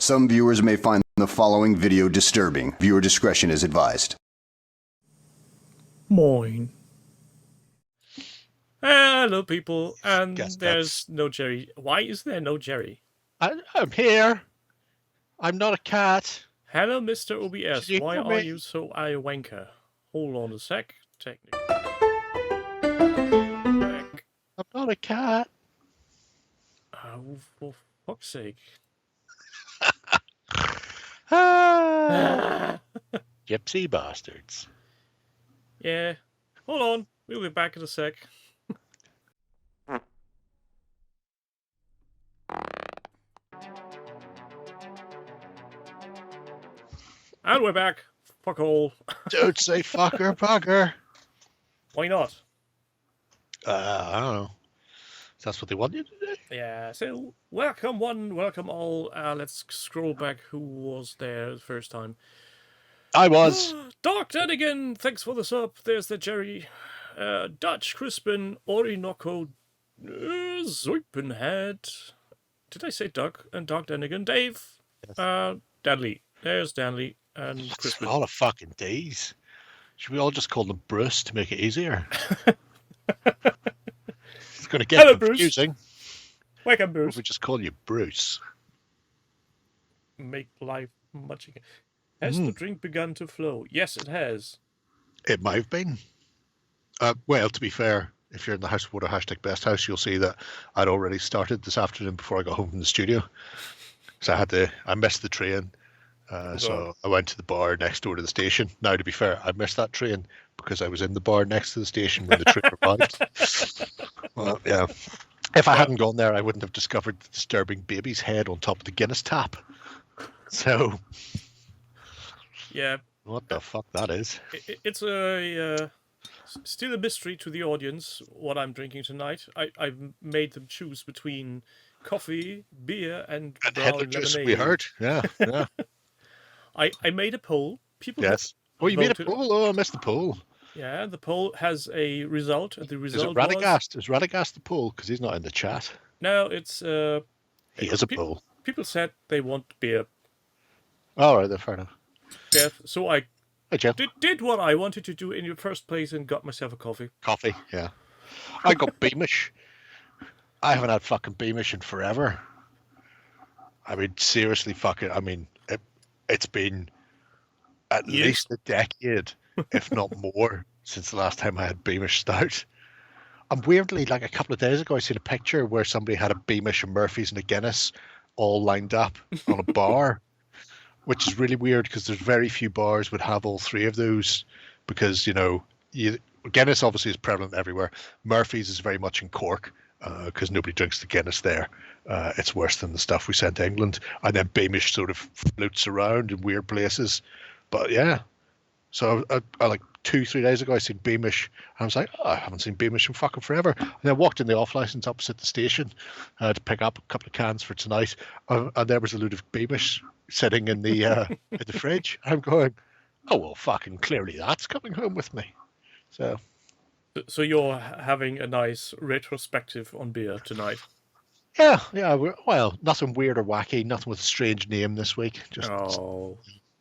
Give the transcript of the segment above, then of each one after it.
Some viewers may find the following video disturbing. Viewer discretion is advised. Moin. Hello, people, and Guess there's no Jerry. Why is there no Jerry? I'm here. I'm not a cat. Hello, Mr. OBS. Did you Why hear are me? you so wanker? Hold on a sec. Technical. I'm not a cat. Oh, for fuck's sake. Gypsy bastards. Yeah. Hold on. We'll be back in a sec. And we're back. Fuck all. Don't say fucker pucker. Why not? I don't know. That's what they want you to do. Yeah, so welcome one, welcome all. Let's scroll back. Who was there the first time? I was. Dark Denigan, thanks for the sub. There's the Jerry. Dutch Crispin, Orinoco, Zoipenhead. Did I say Doug and Dark Denigan? Dave. Yes. Danley. There's Danley and That's Crispin. all of fucking days. Should we all just call them Bruce to make it easier? It's going to get Hello, confusing. Welcome, If Bruce. we just call you Bruce. Make life much again. Has the drink begun to flow? Yes, it has. It might have been. Well, to be fair, if you're in the House of Water hashtag best house, you'll see that I'd already started this afternoon before I got home from the studio. So I missed the train. So I went to the bar next door to the station. Now, to be fair, I missed that train because I was in the bar next to the station when the train arrived. Well, yeah. If I hadn't gone there, I wouldn't have discovered the disturbing baby's head on top of the Guinness tap. So, Yeah. what the fuck that is? It's still a mystery to the audience what I'm drinking tonight. I've made them choose between coffee, beer, and brown Headless juice, lemonade. we heard. Yeah, yeah. I made a poll. People Yes. Oh, you made a voted. poll? Oh, I missed the poll. Yeah, the poll has a result. And the Is result it Radagast? Is Radagast the poll? Because he's not in the chat. No, it's He is a poll. people said they want beer. All right, then, fair enough. Yeah, so I Hey, Jim. did what I wanted to do in the first place and got myself a coffee. Coffee, yeah. I got Beamish. I haven't had fucking Beamish in forever. I mean, seriously, fucking. I mean, it's been at Years. least a decade, if not more, since the last time I had Beamish Stout. And weirdly, like a couple of days ago, I seen a picture where somebody had a Beamish, a Murphy's, and a Guinness all lined up on a bar, which is really weird because there's very few bars would have all three of those because, you know, Guinness obviously is prevalent everywhere. Murphy's is very much in Cork because nobody drinks the Guinness there. It's worse than the stuff we sent to England. And then Beamish sort of floats around in weird places. But yeah, so I like 2-3 days ago, I seen Beamish. And I was like, oh, I haven't seen Beamish in fucking forever. And I walked in the off license opposite the station to pick up a couple of cans for tonight. And there was a load of Beamish sitting in the in the fridge. I'm going, oh, well, fucking clearly that's coming home with me. So you're having a nice retrospective on beer tonight. yeah, well, nothing weird or wacky, nothing with a strange name this week. Just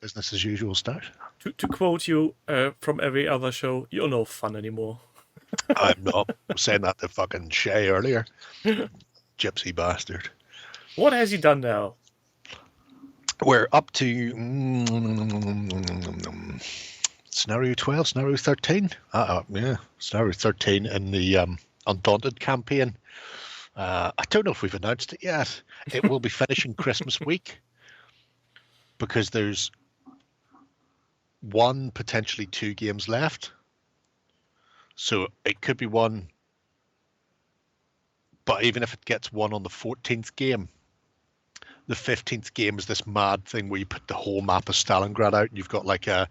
business as usual start. To quote you from every other show, you're no fun anymore. I'm not saying that to fucking Shay earlier. Gypsy bastard. What has he done now? We're up to scenario 12, scenario 13. Yeah, scenario 13 in the Undaunted campaign. I don't know if we've announced it yet. It will be finishing Christmas week because there's 1, potentially 2 games left. So it could be 1, but even if it gets 1 on the 14th game, the 15th game is this mad thing where you put the whole map of Stalingrad out and you've got like a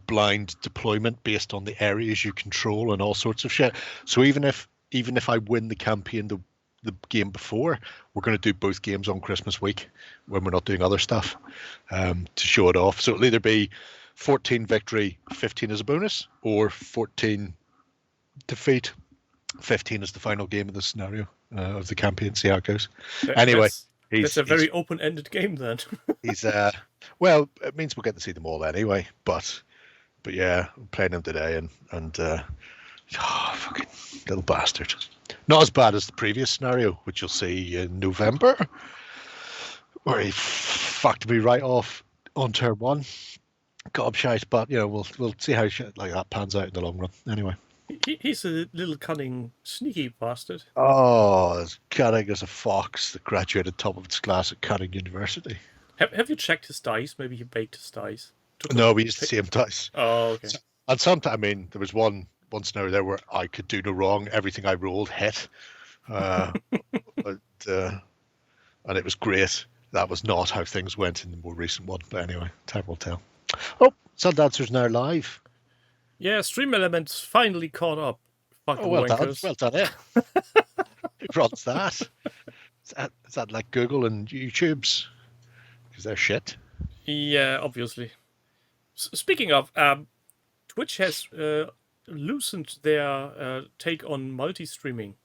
blind deployment based on the areas you control and all sorts of shit. So even if I win the campaign the game before, we're going to do both games on Christmas week when we're not doing other stuff to show it off. So it'll either be 14 victory, 15 as a bonus, or 14 defeat, 15 is the final game of the scenario of the campaign. See how it goes. Anyway, That's a very open-ended game then. he's well, it means we'll get to see them all anyway. But yeah, I'm playing him today, and fucking little bastard. Not as bad as the previous scenario, which you'll see in November, where he fucked me right off on turn 1. Gobshite, but we'll see how shit like that pans out in the long run. Anyway. He's a little cunning, sneaky bastard. Oh, as cunning as a fox that graduated top of its class at Cunning University. Have you checked his dice? Maybe he baked his dice. No, we used to see him dice. Oh, okay. And sometimes, I mean, there was one scenario there where I could do no wrong. Everything I rolled hit. And it was great. That was not how things went in the more recent one. But anyway, time will tell. Oh, Sundancer's now live. Yeah, Stream Elements finally caught up. Fucking well wankers. done. Well done, Who runs that? Is that like Google and YouTube's? Because they're shit. Yeah, obviously. Speaking of, Twitch has loosened their take on multi-streaming.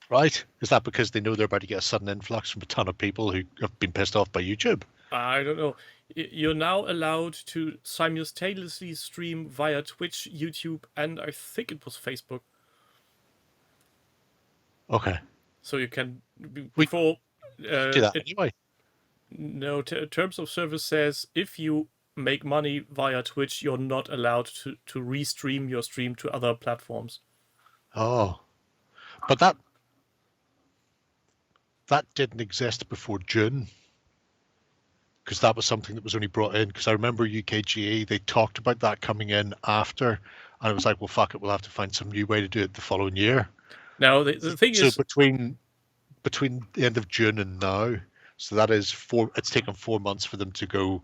Right? Is that because they know they're about to get a sudden influx from a ton of people who have been pissed off by YouTube? I don't know. You're now allowed to simultaneously stream via Twitch, YouTube, and I think it was Facebook. Okay. So you can before do that anyway. No, terms of service says if you make money via Twitch, you're not allowed to restream your stream to other platforms. Oh, but that didn't exist before June. Because that was something that was only brought in. Because I remember UKGE, they talked about that coming in after, and it was like, well, fuck it, we'll have to find some new way to do it the following year. Now the thing is, between the end of June and now, so that is it's taken 4 months for them to go.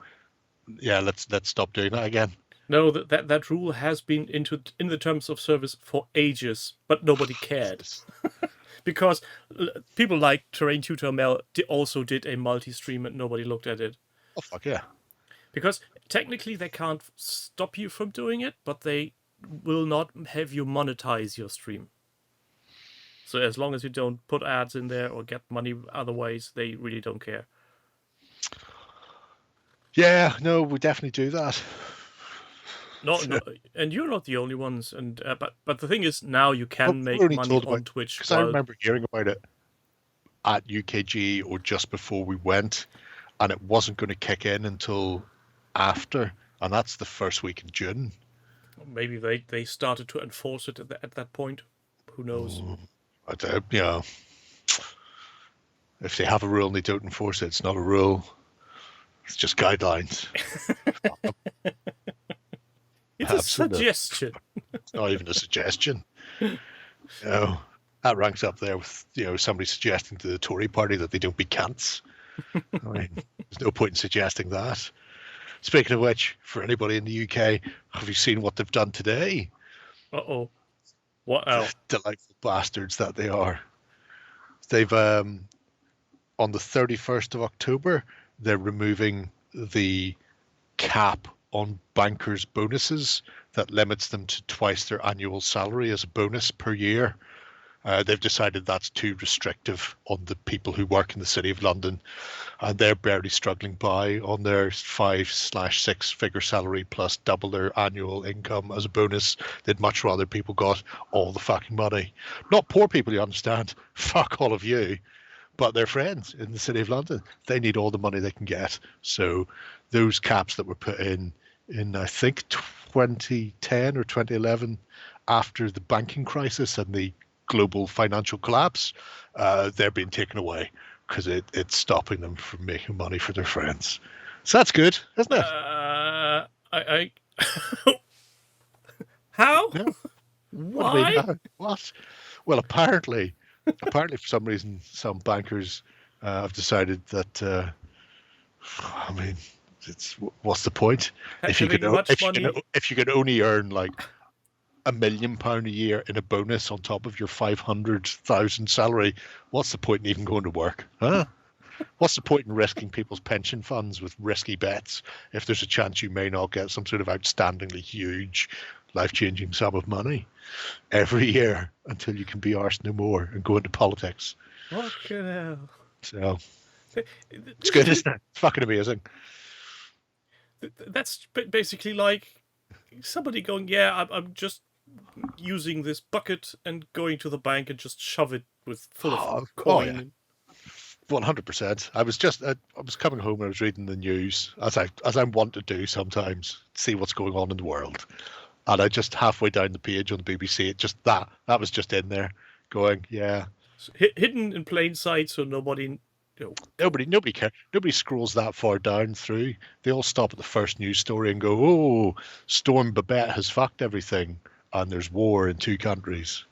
Yeah, let's stop doing that again. No, that rule has been in the terms of service for ages, but nobody cared. Because people like Terrain Tutor Mel also did a multi-stream and nobody looked at it. Oh, fuck yeah. Because technically they can't stop you from doing it, but they will not have you monetize your stream. So as long as you don't put ads in there or get money other ways, they really don't care. Yeah, no, we definitely do that. No, and you're not the only ones. And but the thing is, now you can make money on Twitch. Because I remember hearing about it at UKG or just before we went, and it wasn't going to kick in until after, and that's the first week in June. Maybe they started to enforce it at that point. Who knows? I don't, if they have a rule and they don't enforce it, it's not a rule. It's just guidelines. It's a suggestion. It's not even a suggestion. That ranks up there with somebody suggesting to the Tory party that they don't be cunts. I mean, there's no point in suggesting that. Speaking of which, for anybody in the UK, have you seen what they've done today? Uh-oh. What else? Delightful bastards that they are. They've on the 31st of October, they're removing the cap on bankers' bonuses that limits them to twice their annual salary as a bonus per year. They've decided that's too restrictive on the people who work in the City of London, and they're barely struggling by on their 5/6 figure salary plus double their annual income as a bonus. They'd much rather people got all the fucking money. Not poor people, you understand. Fuck all of you. But their friends in the City of London, they need all the money they can get. So those caps that were put in I think 2010 or 2011, after the banking crisis and the global financial collapse, they're being taken away because it's stopping them from making money for their friends. So that's good, isn't it? I How? Yeah. Why? What? Well, apparently for some reason, some bankers have decided that. I mean, what's the point? If you could only earn like £1 million a year in a bonus on top of your 500,000 salary, what's the point in even going to work? Huh? What's the point in risking people's pension funds with risky bets if there's a chance you may not get some sort of outstandingly huge, life-changing sum of money every year until you can be arsed no more and go into politics? Fucking hell. So It's good, isn't it? It's fucking amazing. That's basically like somebody going, yeah, I'm just using this bucket and going to the bank and just shove it with full of coin. Yeah. 100%. I was coming home and I was reading the news as I'm wont to do sometimes, see what's going on in the world. And I just halfway down the page on the BBC, it just that was just in there, going, yeah. Hidden in plain sight, so nobody. Nobody cares. Nobody scrolls that far down through. They all stop at the first news story and go, "Oh, Storm Babette has fucked everything, and there's war in 2 countries.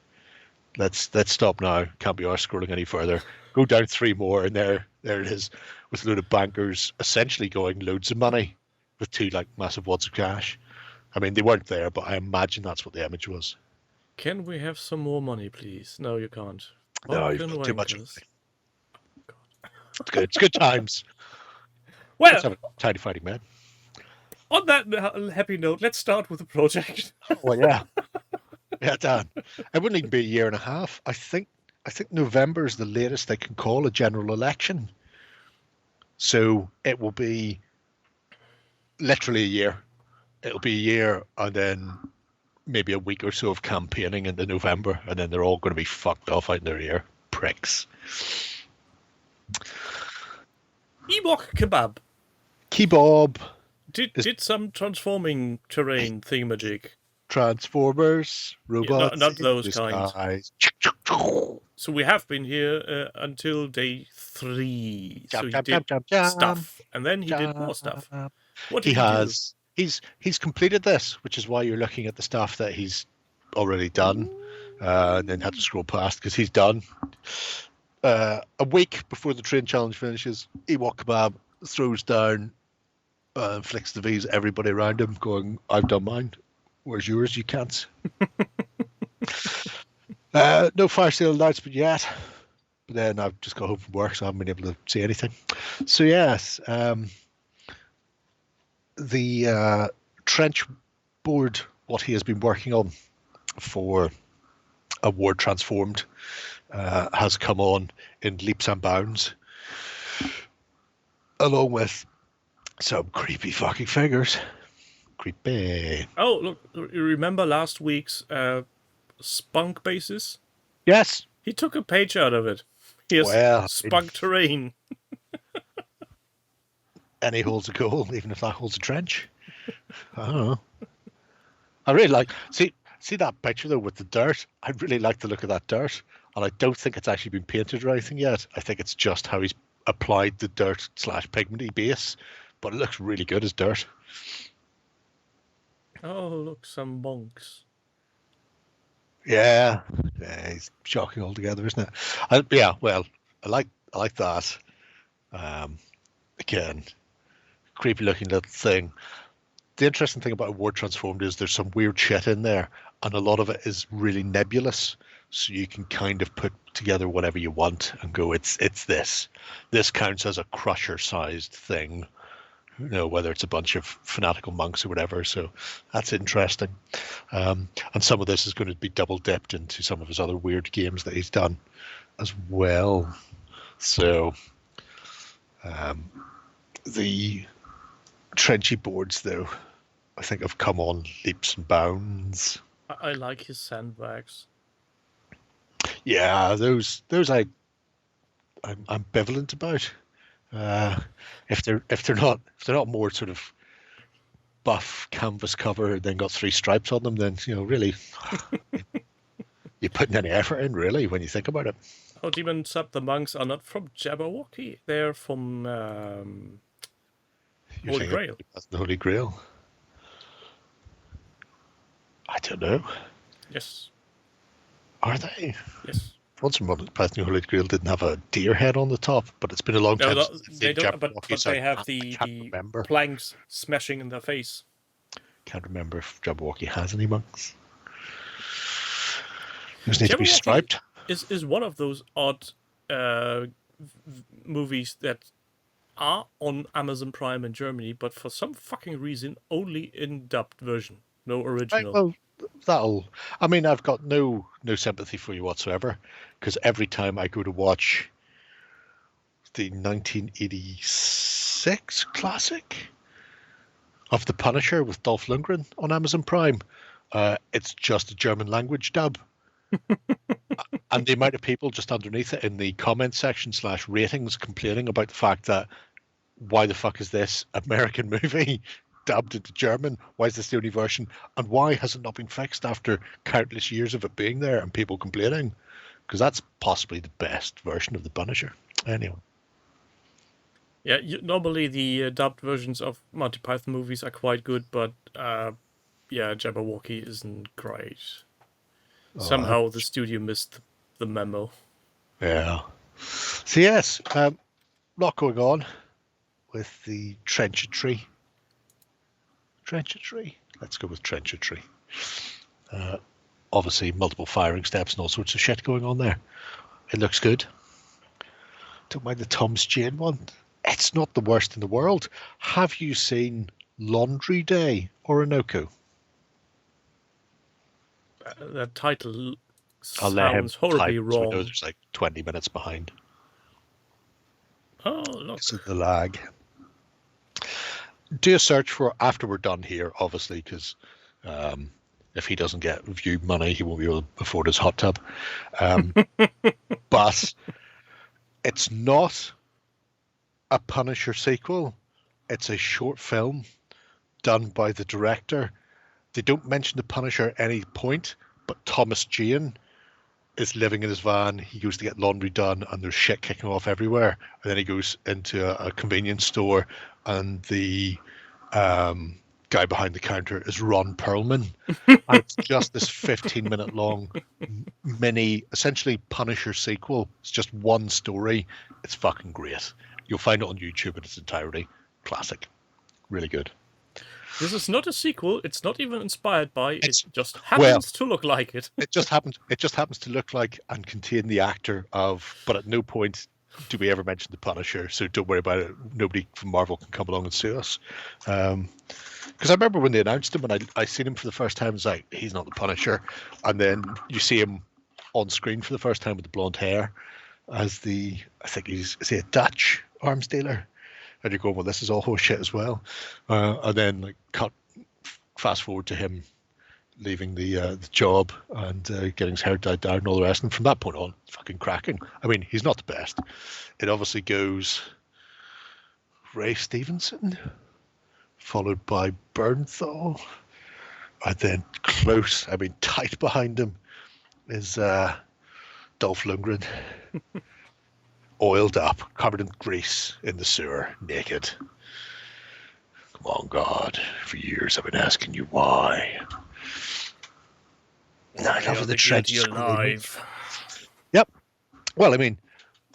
Let's stop now. Can't be arsed scrolling any further." Go down 3 more, and there it is, with a load of bankers essentially going loads of money with 2 like massive wads of cash. I mean, they weren't there, but I imagine that's what the image was. Can we have some more money, please? No, you can't. No, you've got too much. Wankers. It's good. It's good times. Well, Let's have a tidy fighting man. on that happy note, let's start with the project. Well, yeah. Yeah, Dan. It wouldn't even be a year and a half. I think November is the latest they can call a general election. So it will be literally a year. It'll be a year and then maybe a week or so of campaigning into November, and then they're all going to be fucked off out in their ear. Pricks. Ewok Kebab Kebab. did some transforming terrain thingamajig. Transformers, robots. Not those kind. Guys. So we have been here until day 3. So he Jump, did jump, jump. stuff, and then he did more stuff. What did He he has. He's completed this, which is why you're looking at the stuff that he's already done, and then had to scroll past because he's done. A week before the train challenge finishes, Ewok Kebab throws down, flicks the V's at everybody around him, going, "I've done mine. Where's yours, you cunts?" No fire sale announcement yet. But then I've just got home from work, so I haven't been able to see anything. So yes, the trench board, what he has been working on for a Word Transformed, has come on in leaps and bounds, along with some creepy fucking figures. Creepy. Oh, look, you remember last week's spunk basis? Yes. He took a page out of it. He has spunk terrain. Any holds a goal, even if that holds a trench. I don't know. I really like see that picture though with the dirt. I really like the look of that dirt, and I don't think it's actually been painted or anything yet. I think it's just how he's applied the dirt / pigmenty base, but it looks really good as dirt. Oh, look, some monks. Yeah, he's shocking altogether, isn't it? Well, I like that. Again, creepy looking little thing. The interesting thing about a Word Transformed is there's some weird shit in there, and a lot of it is really nebulous. So you can kind of put together whatever you want and go, it's this. This counts as a crusher-sized thing. You know, whether it's a bunch of fanatical monks or whatever. So that's interesting. And some of this is going to be double dipped into some of his other weird games that he's done as well. So the trenchy boards, though, I think have come on leaps and bounds. I like his sandbags. Yeah, those I'm ambivalent about. If they're not more sort of buff canvas cover and then got 3 stripes on them, then really you're putting any effort in, really, when you think about it. Oh, Demon Sub, the monks are not from Jabberwocky. They're from Holy Grail. That's the Holy Grail. I don't know. Yes. Are they? Yes. Once upon a time, Holy Grail didn't have a deer head on the top, but it's been a long time since they don't. But they have I the remember. planks smashing in their face. Can't remember if Jabberwocky has any monks. Those need to be striped. Is one of those odd movies that are on Amazon Prime in Germany, but for some fucking reason only in dubbed version, no original. Right, well, I've got no sympathy for you whatsoever, because every time I go to watch the 1986 classic of The Punisher with Dolph Lundgren on Amazon Prime. It's just a German language dub. And the amount of people just underneath it in the comment section / ratings complaining about the fact that why the fuck is this American movie dubbed into German? Why is this the only version? And why has it not been fixed after countless years of it being there and people complaining? Because that's possibly the best version of The Punisher. Anyway. Yeah, normally the dubbed versions of Monty Python movies are quite good, but yeah, Jabberwocky isn't great. Somehow the studio missed the memo. Yeah. So yes, lot going on with the trenchantry. Trenchantry? Let's go with trenchantry. Obviously multiple firing steps and all sorts of shit going on there. It looks good. Don't mind the Thomas Jane one. It's not the worst in the world. Have you seen Laundry Day, Orinoco? That title I'll let him sounds horribly type, so I know wrong. there's like 20 minutes behind. Oh, look. This is the lag. Do a search for after we're done here, obviously, because if he doesn't get view money, he won't be able to afford his hot tub. But it's not a Punisher sequel. It's a short film done by the director. They don't mention the Punisher at any point, but Thomas Jane is living in his van. He goes to get laundry done, and there's shit kicking off everywhere. And then he goes into a convenience store, and the guy behind the counter is Ron Perlman. And it's just this 15-minute long mini, essentially Punisher sequel. It's just one story. It's fucking great. You'll find it on YouTube in its entirety. Classic. Really good. This is not a sequel. It's not even inspired by. It just happens to look like it. It just happens to look like and contain the actor of. But at no point do we ever mention the Punisher. So don't worry about it. Nobody from Marvel can come along and sue us. Because I remember when they announced him, and I seen him for the first time. It's like, he's not the Punisher, and then you see him on screen for the first time with the blonde hair as I think is he a Dutch arms dealer? And you're going, well, this is all horse shit as well. And then like fast forward to him leaving the job and getting his hair dyed down and all the rest. And from that point on, fucking cracking. I mean, he's not the best. It obviously goes Ray Stevenson, followed by Bernthal, and then close, I mean tight behind him is Dolph Lundgren. Oiled up, covered in grease, in the sewer, naked. Come on, God. For years I've been asking you why. I love the trench alive. Yep. Well, I mean,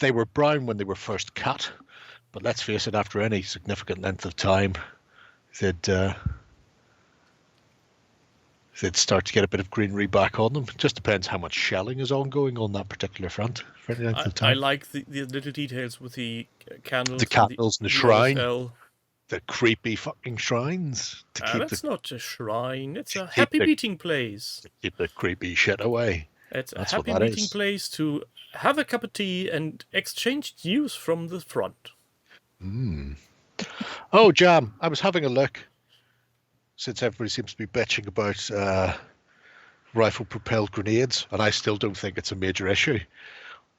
they were brown when they were first cut, but let's face it, after any significant length of time, they'd start to get a bit of greenery back on them. It just depends how much shelling is ongoing on that particular front for any length of time. I like the little details with the candles. The candles and the shrine. The creepy fucking shrines. That's not a shrine. It's a happy meeting place. To keep the creepy shit away. It's a happy meeting place to have a cup of tea and exchange news from the front. Oh, Jam, I was having a look. Since everybody seems to be bitching about rifle-propelled grenades, and I still don't think it's a major issue,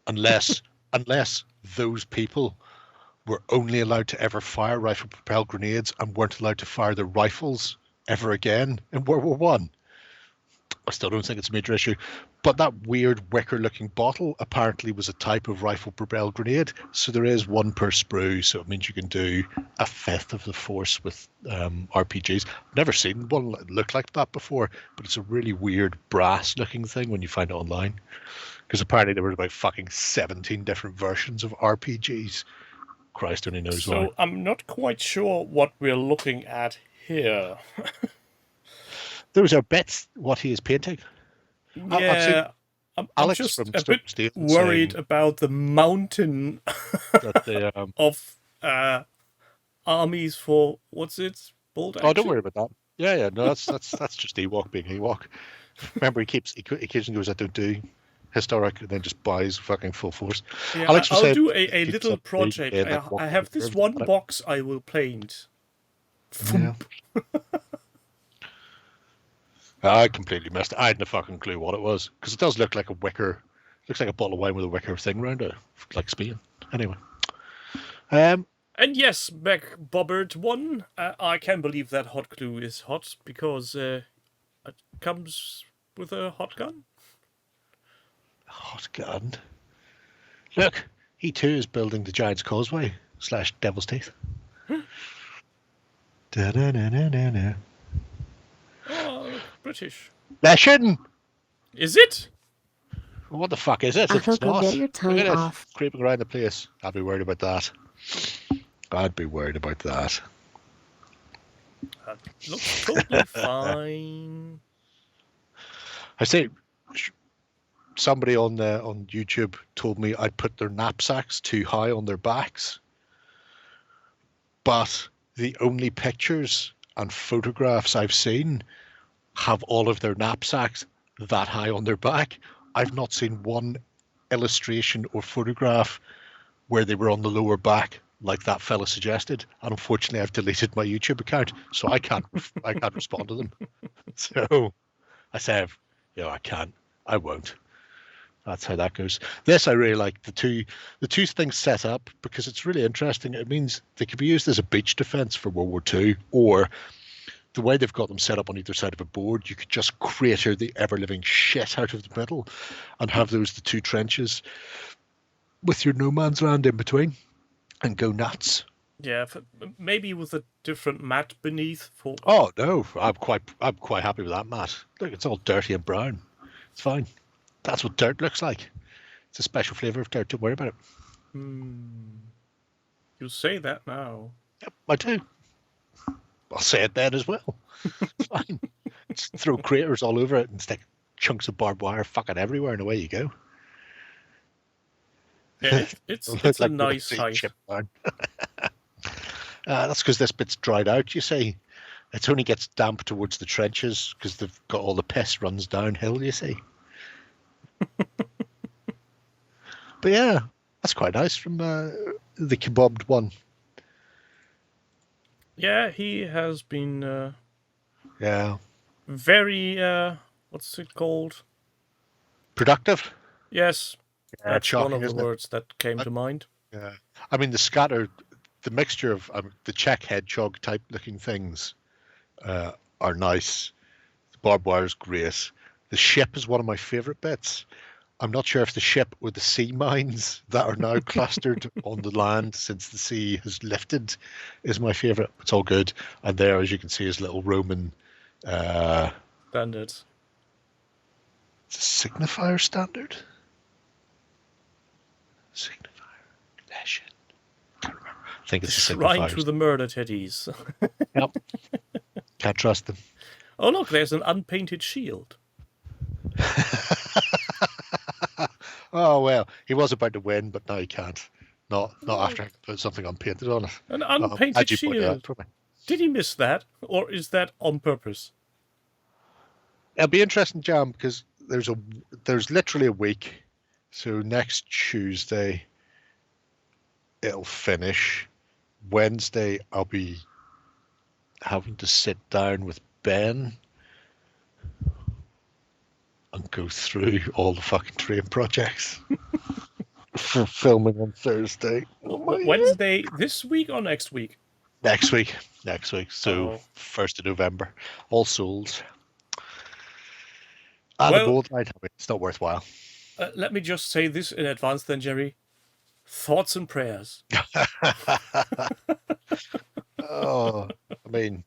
unless those people were only allowed to ever fire rifle-propelled grenades and weren't allowed to fire their rifles ever again in World War One. I still don't think it's a major issue. But that weird wicker-looking bottle apparently was a type of rifle-propelled grenade. So there is one per sprue, so it means you can do a fifth of the force with RPGs. I've never seen one look like that before, but it's a really weird brass-looking thing when you find it online. Because apparently there were about fucking 17 different versions of RPGs. Christ only knows why. So I'm not quite sure what we're looking at here. Those are bets what he is painting. Yeah, I'm just a bit worried about the mountain of armies for what's it? Bolt action? Oh, don't worry about that. Yeah, no, that's just Ewok being Ewok. Remember, he occasionally goes, "I don't do historic, and then just buys fucking full force. Yeah, Alex was I'll saying do a keeps little up the project. game, like, I have this one box I will paint. Yeah. I completely missed it. I hadn't a fucking clue what it was, because it does look like a wicker. Looks like a bottle of wine with a wicker thing around it, like Spain. Anyway. And yes, MacBobbert 1, I can believe that hot glue is hot, because it comes with a hot gun. Hot gun. Look, he too is building the Giant's Causeway / Devil's Teeth. Da-da-da-da-da-da. Oh, look, British. Lashing! Is it? What the fuck is it? I It's hope you'll not. get your tongue Look at off. it, creeping around the place. I'd be worried about that. I'd be worried about that. That looks totally fine. I say, somebody on YouTube told me I'd put their knapsacks too high on their backs, but the only pictures and photographs I've seen have all of their knapsacks that high on their back. I've not seen one illustration or photograph where they were on the lower back like that fella suggested. And unfortunately, I've deleted my YouTube account, so I can't respond to them. So I said, I won't. That's how that goes. This I really like, the two things set up, because it's really interesting. It means they could be used as a beach defense for World War II, or the way they've got them set up on either side of a board, you could just crater the ever-living shit out of the middle and have the two trenches with your no man's land in between and go nuts. Yeah, maybe with a different mat beneath. Oh no, I'm quite happy with that mat. Look, it's all dirty and brown. It's fine. That's what dirt looks like. It's a special flavour of dirt. Don't worry about it. You say that now. Yep, I do. I'll say it then as well. It's fine. Just throw craters all over it and stick chunks of barbed wire fucking everywhere, and away you go. Yeah, it's Looks a like nice a height. chip barn. That's because this bit's dried out, you see. It only gets damp towards the trenches because they've got all the piss runs downhill, you see. But yeah, that's quite nice from the kebabbed one. Yeah, he has been Yeah. very, what's it called? Productive? Yes, Yeah, that's shocking, one of the isn't it? words that came to mind. Yeah. I mean, the mixture of the Czech hedgehog type looking things are nice. The barbed wire is great. The ship is one of my favourite bits. I'm not sure if the ship or the sea mines that are now clustered on the land since the sea has lifted is my favourite. It's all good. And there, as you can see, is little Roman... Standard. It's a signifier standard? Signifier. Lesson. Can't remember. I think it's a Shrine signifier. to the murder teddies. Yep. Can't trust them. Oh look, there's an unpainted shield. Oh well, he was about to win, but now he can't. Not after having put something unpainted on it. An unpainted How'd you point it out shield. for me? Did he miss that? Or is that on purpose? It'll be interesting, Jam, because there's literally a week. So next Tuesday it'll finish. Wednesday I'll be having to sit down with Ben and go through all the fucking train projects for filming on Thursday. Wednesday this week or next week? Next week. So 1st of November. All Souls. And Well- the bold night. I mean, it's not worthwhile. Let me just say this in advance then, Jerry. Thoughts and prayers. Oh, I mean,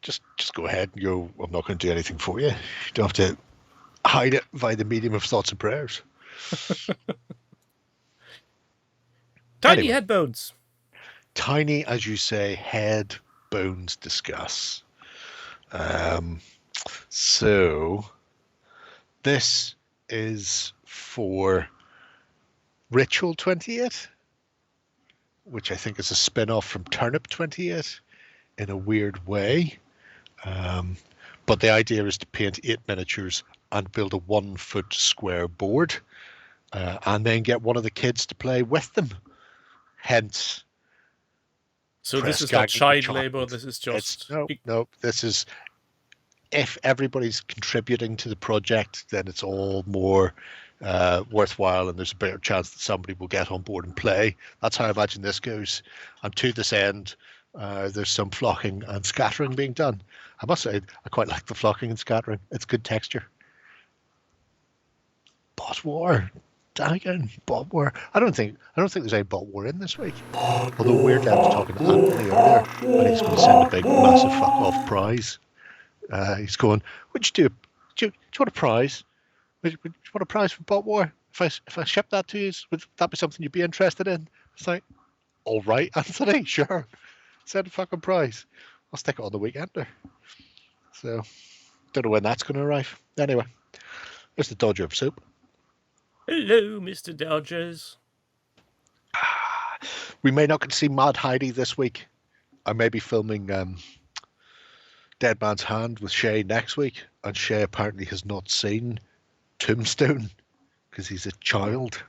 just go ahead and go, I'm not going to do anything for you. You don't have to hide it by the medium of thoughts and prayers. Tiny Anyway. head bones. Tiny, as you say, head bones discuss. So this is for Ritual 28, which I think is a spin-off from Turnip 28 in a weird way. But the idea is to paint 8 miniatures and build a 1 foot square board, and then get one of the kids to play with them. Hence, So this press is not gagging the child labor. child. This is It's just no. This is, if everybody's contributing to the project, then it's all more worthwhile, and there's a better chance that somebody will get on board and play. That's how I imagine this goes. And to this end, there's some flocking and scattering being done. I must say, I quite like the flocking and scattering. It's good texture. Bot war. Again, bot war. I don't think there's any bot war in this week. Although weirdly, I was talking to Anthony earlier, and he's going to send a big, massive fuck off prize. He's going, would you do you want a prize? Would you want a prize for bot war? If I ship that to you, would that be something you'd be interested in? It's like, all right, Anthony, sure. Send a fucking prize. I'll stick it on the weekender. So, don't know when that's going to arrive. Anyway, there's the Dodger of Soup. hello, Mr. Dodgers. We may not get to see Mad Heidi this week. I may be filming Dead Man's Hand with Shay next week, and Shay apparently has not seen Tombstone because he's a child.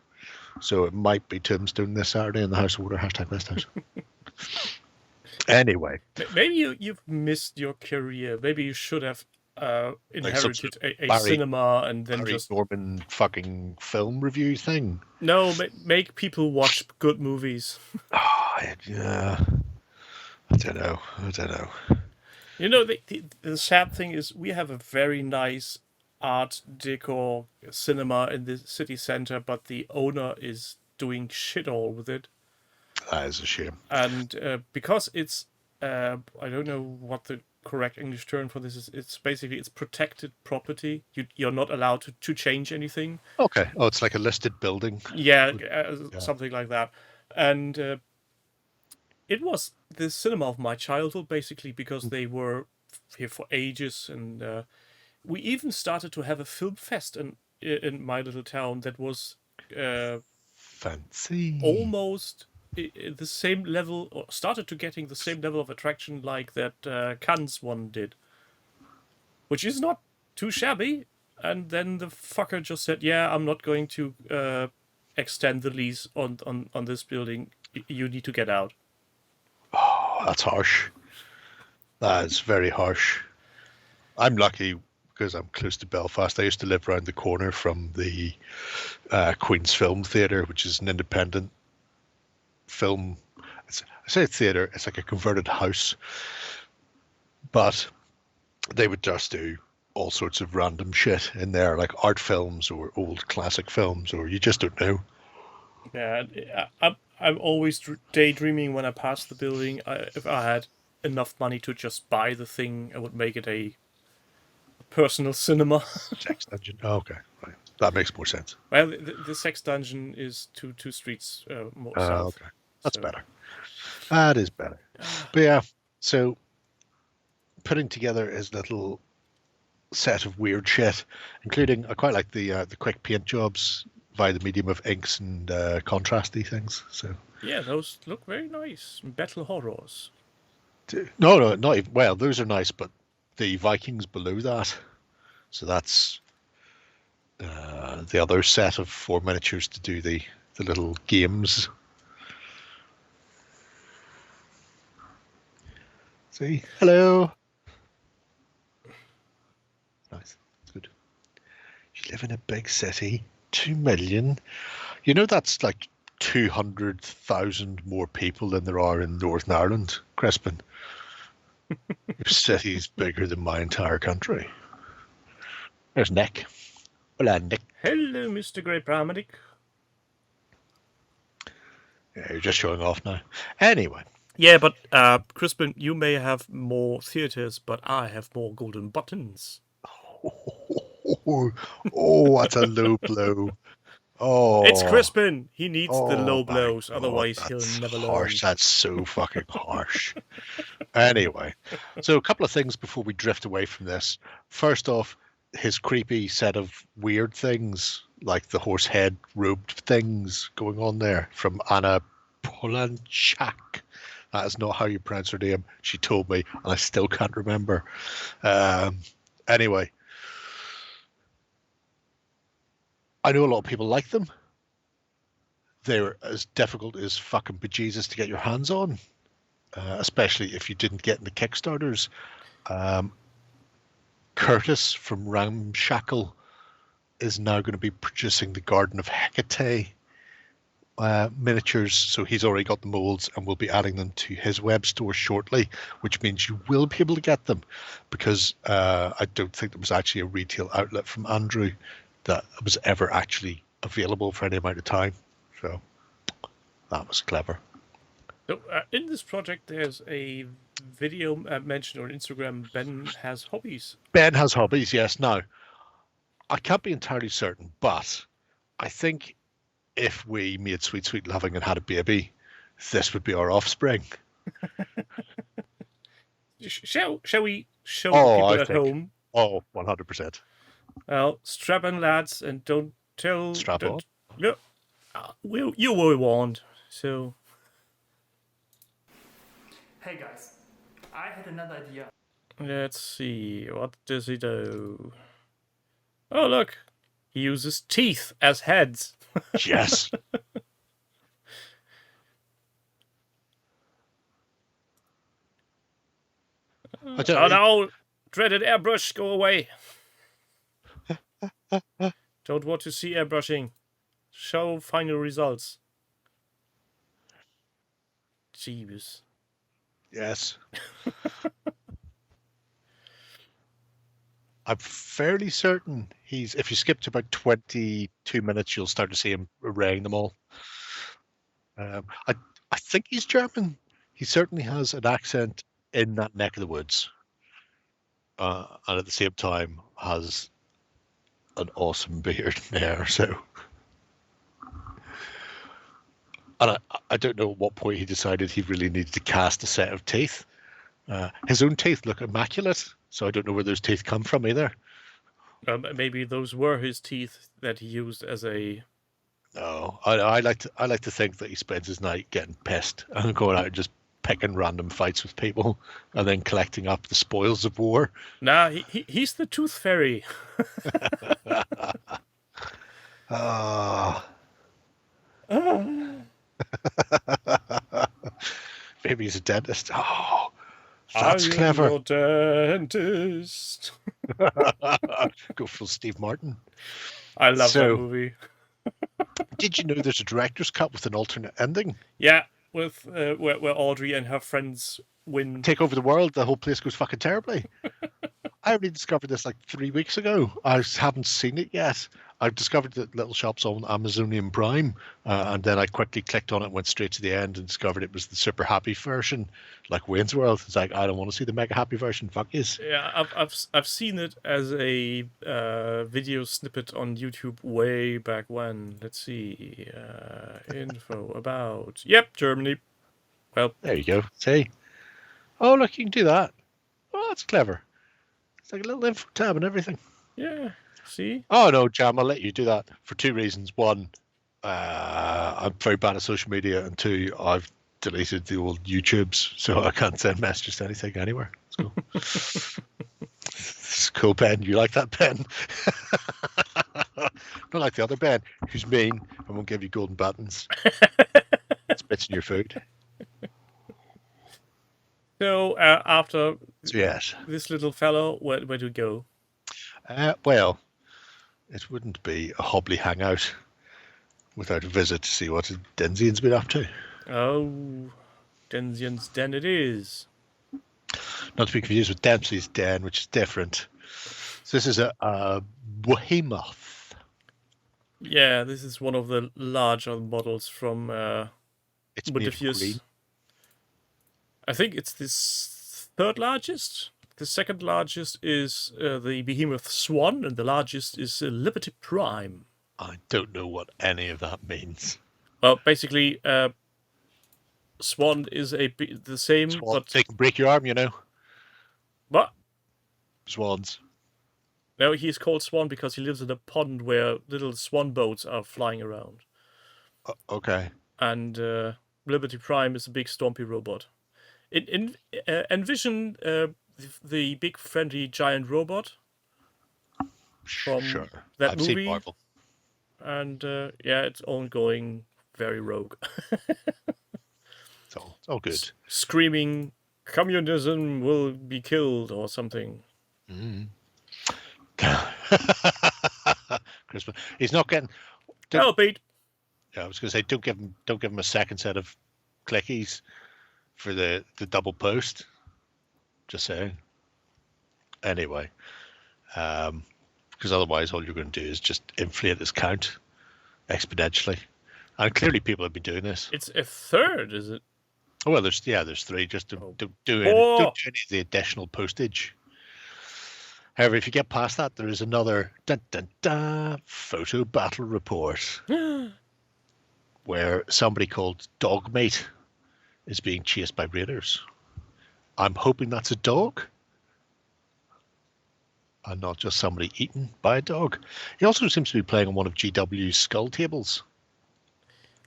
So it might be Tombstone this Saturday in the House of Water, #BestHouse. Anyway. Maybe you've missed your career. Maybe you should have inherited a Barry, cinema and then Barry just Norman fucking film review thing. no make people watch good movies. Oh, yeah. I don't know. You know, the sad thing is we have a very nice art deco cinema in the city center, but the owner is doing shit all with it. That is a shame. And because it's I don't know what the correct English term for this is. It's basically it's protected property. You're not allowed to change anything. Okay. Oh, it's like a listed building. Yeah, something like that. And it was the cinema of my childhood, basically, because they were here for ages. And we even started to have a film fest in my little town that was fancy, almost the same level, or started to getting the same level of attraction like that Cannes one did, which is not too shabby. And then the fucker just said, "Yeah, I'm not going to extend the lease on this building. You need to get out." Oh, that's harsh. That is very harsh. I'm lucky because I'm close to Belfast. I used to live around the corner from the Queen's Film Theatre, which is an independent film. I say theatre, it's like a converted house. But they would just do all sorts of random shit in there, like art films or old classic films, or you just don't know. Yeah, I'm always daydreaming when I pass the building. If I had enough money to just buy the thing, I would make it a personal cinema. Sex dungeon. Oh, okay, right. That makes more sense. Well, the sex dungeon is two streets more south. Okay, that's better. That is better. But yeah, so putting together his little set of weird shit, including I quite like the quick paint jobs via the medium of inks and contrasty things. So yeah, those look very nice. Battle horrors. No, not even. Well, those are nice, but the Vikings below that. So that's the other set of 4 miniatures to do the little games. See, hello. Nice, it's good. You live in a big city, 2 million. You know that's like 200,000 more people than there are in Northern Ireland, Crispin. Your city's bigger than my entire country. There's Nick. Hola, Nick. Hello, Mr. Great Paramedic. Yeah, you're just showing off now. Anyway. Yeah, but Crispin, you may have more theaters, but I have more golden buttons. Oh, that's a low blow. Oh, it's Crispin. He needs the low blows, God, otherwise he'll never harsh. learn. That's so fucking harsh. Anyway, so a couple of things before we drift away from this. First off, his creepy set of weird things, like the horse head robed things going on there from Anna Polanchak. That is not how you pronounce her name. She told me, and I still can't remember. Anyway, I know a lot of people like them. They're as difficult as fucking bejesus to get your hands on, especially if you didn't get in the Kickstarters. Curtis from Ramshackle is now going to be producing the Garden of Hecate miniatures, so he's already got the molds and will be adding them to his web store shortly, which means you will be able to get them, because I don't think there was actually a retail outlet from Andrew that was ever actually available for any amount of time. So that was clever. So in this project, there's a video mentioned on Instagram. Ben has hobbies. Ben has hobbies, yes. Now, I can't be entirely certain, but I think if we made Sweet Sweet Loving and had a baby, this would be our offspring. Shall we show the people at home? Oh, 100%. Well, strap on, lads, and don't tell... Strap on? No, you were warned, so... Hey guys, I had another idea. Let's see, what does he do? Oh, look! He uses teeth as heads. Yes. Oh no! Dreaded airbrush, go away! Don't want to see airbrushing. Show final results. Jeebus. Yes. I'm fairly certain if you skip to about 22 minutes, you'll start to see him arraying them all. I think he's German. He certainly has an accent in that neck of the woods. And at the same time has an awesome beard there. So, and I don't know at what point he decided he really needed to cast a set of teeth. His own teeth look immaculate, so I don't know where those teeth come from either. Maybe those were his teeth that he used as a... No, I like to think that he spends his night getting pissed and going out and just picking random fights with people and then collecting up the spoils of war. Nah, he's the tooth fairy. Maybe he's a dentist. Oh, that's clever. I'm your dentist. Go full Steve Martin. I love that movie. Did you know there's a director's cut with an alternate ending? Yeah, with where Audrey and her friends win. Take over the world, the whole place goes fucking terribly. I only discovered this like 3 weeks ago. I haven't seen it yet. I've discovered that Little Shop's on Amazonian Prime, and then I quickly clicked on it, went straight to the end, and discovered it was the super happy version, like Wayne's World. It's like, I don't want to see the mega happy version. Fuck yes. Yeah, I've seen it as a video snippet on YouTube way back when. Let's see, info about. Yep, Germany. Well, there you go. See. Oh, look, you can do that. Oh, that's clever. It's like a little info tab and everything. Yeah. See? Oh no, Jam, I'll let you do that for two reasons. One, I'm very bad at social media, and two, I've deleted the old YouTubes, so I can't send messages to anything anywhere. It's cool. It's a cool, Ben. You like that, Ben? Not like the other Ben, who's mean and won't give you golden buttons. Spits in your food. So after yes, this little fellow, where do we go? Well, it wouldn't be a Hobby Hangout without a visit to see what Denzian's been up to. Oh, Denzian's Den it is. Not to be confused with Dempsey's Den, which is different. So this is a behemoth. Yeah, this is one of the larger models from it's made of green. I think it's this third largest. The second largest is the Behemoth Swan, and the largest is Liberty Prime. I don't know what any of that means. Well, basically, Swan is the same, Swan, but they can break your arm, you know. What? Swans. No, he is called Swan because he lives in a pond where little swan boats are flying around. Okay. And Liberty Prime is a big stompy robot. Envision the big friendly giant robot from sure. that I've movie. seen Marvel. and yeah, it's ongoing very rogue. It's all good. Screaming, communism will be killed or something. Christmas. He's not getting. Oh, Pete. Yeah, I was going to say, don't give him a second set of clickies for the double post. Just saying. Anyway, because otherwise all you're going to do is just inflate his count exponentially, and clearly people have been doing this. It's a third, is it? Oh, well, there's 3. Just don't do any of the additional postage. However, if you get past that, there is another photo battle report where somebody called Dogmate is being chased by raiders. I'm hoping that's a dog and not just somebody eaten by a dog. He also seems to be playing on one of GW's skull tables.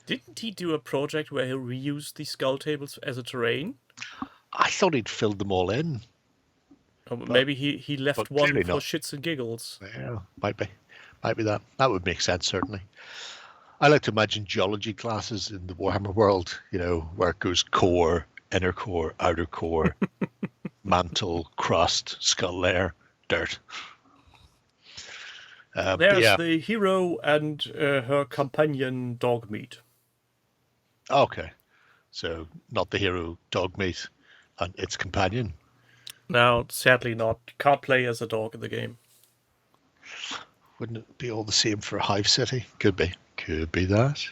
Didn't he do a project where he reused the skull tables as a terrain? I thought he'd filled them all in. Oh, maybe he left one for shits and giggles. Yeah, might be that. That would make sense, certainly. I like to imagine geology classes in the Warhammer world, where it goes core, inner core, outer core, mantle, crust, skull layer, dirt. There's the hero and her companion Dogmeat. Okay. So not the hero Dogmeat and its companion. No, sadly not. Can't play as a dog in the game. Wouldn't it be all the same for Hive City? Could be that.